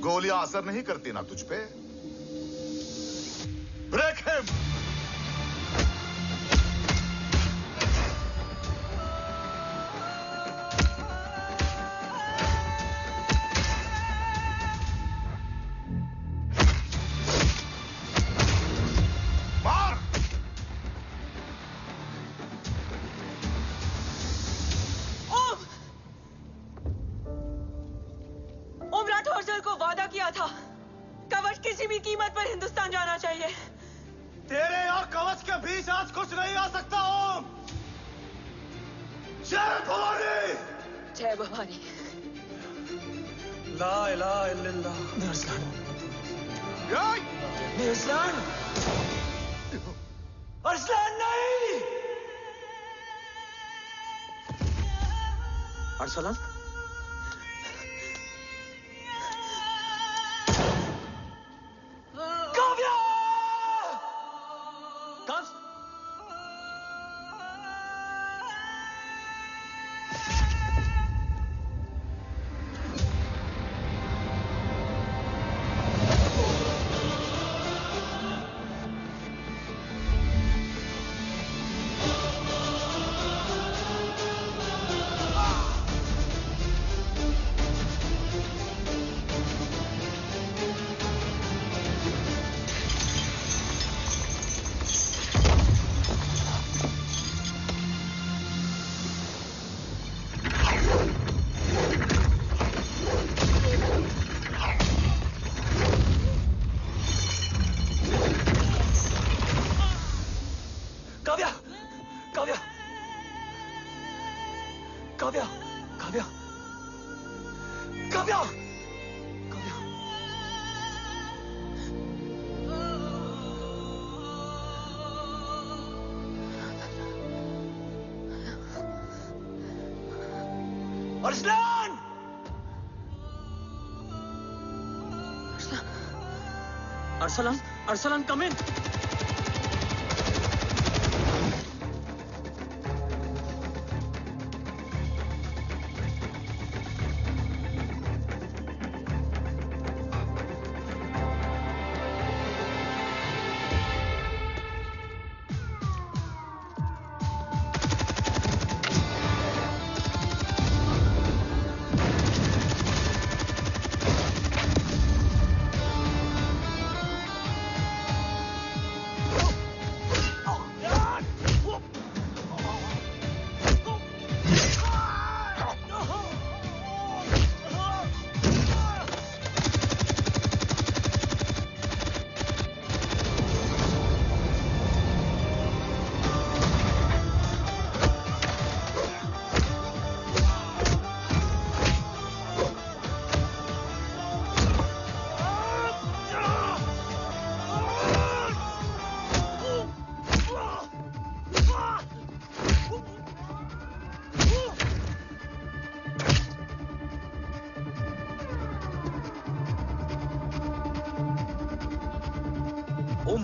गोलियां असर नहीं करती ना तुझ पे? Break him! मकसद पर हिंदुस्तान जाना चाहिए। तेरे और कवच के बीच आज कुछ नहीं आ सकता। ओम, जय भवानी। जय भवानी। ला इलाहा इल्लल्लाह। अरसलान, अरसलान नहीं। Arsalan, Kavya, Arsalan! Arsalan, Arsalan, come in.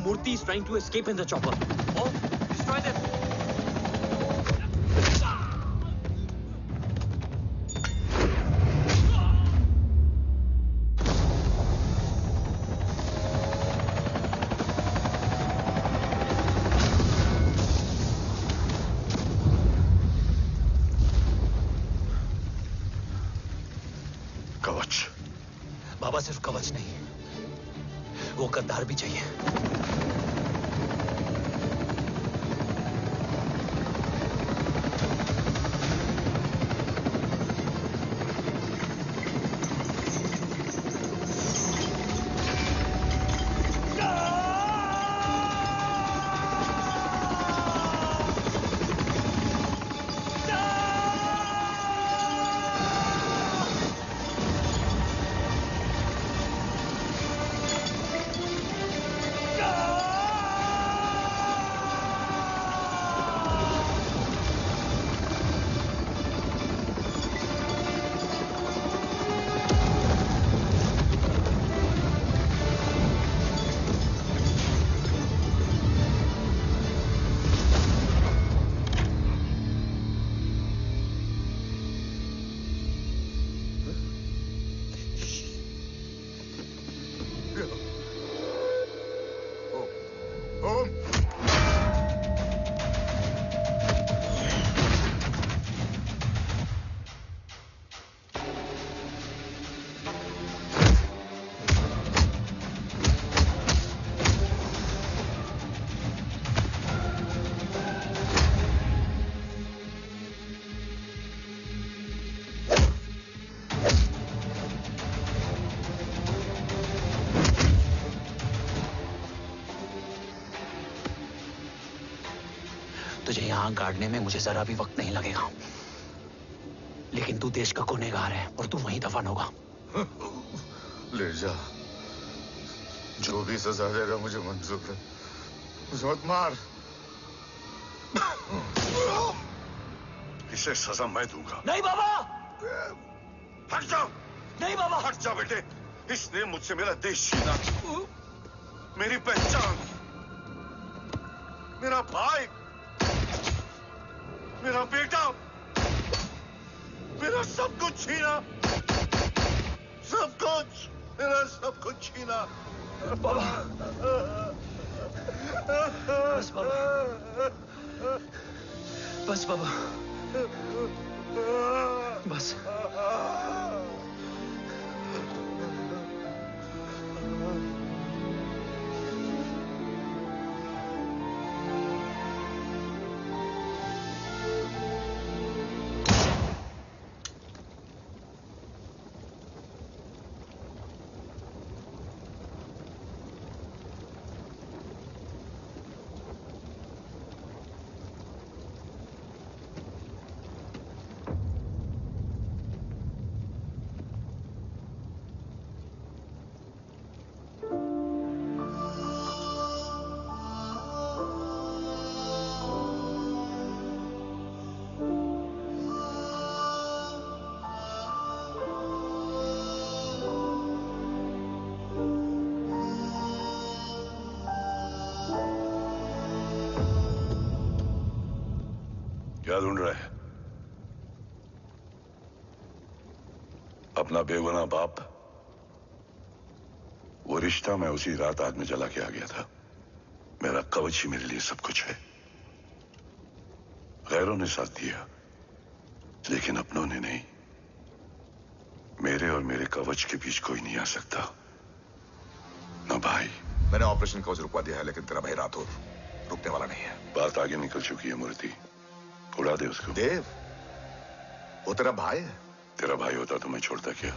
Murthy is trying to escape in the chopper. Oh, destroy them. कवच। बाबा सिर्फ कवच नहीं, वो गद्दार भी चाहिए। Go! नाक गाड़ने में मुझे जरा भी वक्त नहीं लगेगा, लेकिन तू देश का गुनहगार है और तू वहीं दफन होगा। ले जा, जो भी सजा देगा मुझे मंजूर है, मुझे मत मार। इसे सजा मैं दूंगा। नहीं बाबा, हट जाओ। नहीं बाबा, हट जा बेटे। इसने मुझसे मेरा देश छीना, मेरी पहचान, मेरा भाई, मेरा बेटा, मेरा सब कुछ छीना, सब कुछ, मेरा सब कुछ छीना। बाबा, बस बाबा, बस बाबा, बस। क्या ढूंढ रहा है? अपना बेगुनाह बाप। वो रिश्ता मैं उसी रात आग में जला के आ गया था। मेरा कवच ही मेरे लिए सब कुछ है। गैरों ने साथ दिया, लेकिन अपनों ने नहीं। मेरे और मेरे कवच के बीच कोई नहीं आ सकता। ना भाई। मैंने ऑपरेशन कवच रुकवा दिया है, लेकिन तेरा भाई राठौर रुकने वाला नहीं है। बात आगे निकल चुकी है मूर्ति, उड़ा दे उसको। देव, वो तेरा भाई है। तेरा भाई होता तो मैं छोड़ता क्या?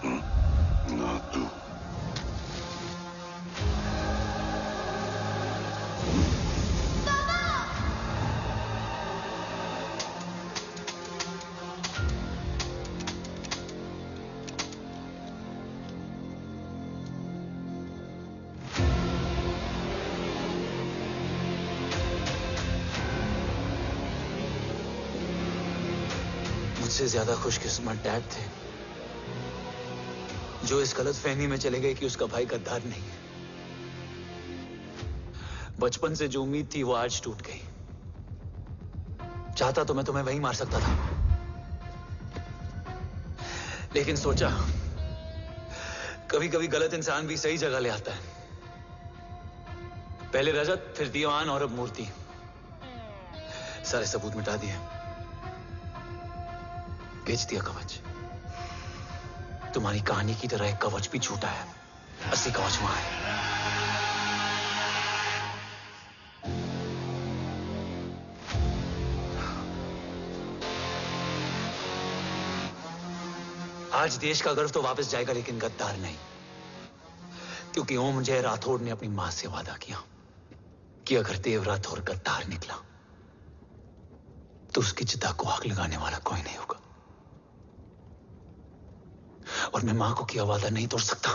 ना तू। मुझसे ज्यादा खुशकिस्मत डैड थे जो इस गलतफहमी में चले गए कि उसका भाई गद्दार नहीं है। बचपन से जो उम्मीद थी वो आज टूट गई। चाहता तो मैं तुम्हें वहीं मार सकता था, लेकिन सोचा कभी कभी गलत इंसान भी सही जगह ले आता है। पहले रजत, फिर दीवान और अब मूर्ति। सारे सबूत मिटा दिए, बेच दिया कवच। तुम्हारी कहानी की तरह एक कवच भी छूटा है। असली कवच वहां है। आज देश का गर्व तो वापस जाएगा, लेकिन गद्दार नहीं, क्योंकि ओम जय राठौड़ ने अपनी मां से वादा किया कि अगर देव राठौड़ गद्दार निकला तो उसकी चिता को आग लगाने वाला कोई नहीं होगा। और मैं मां को किया वादा नहीं तोड़ सकता।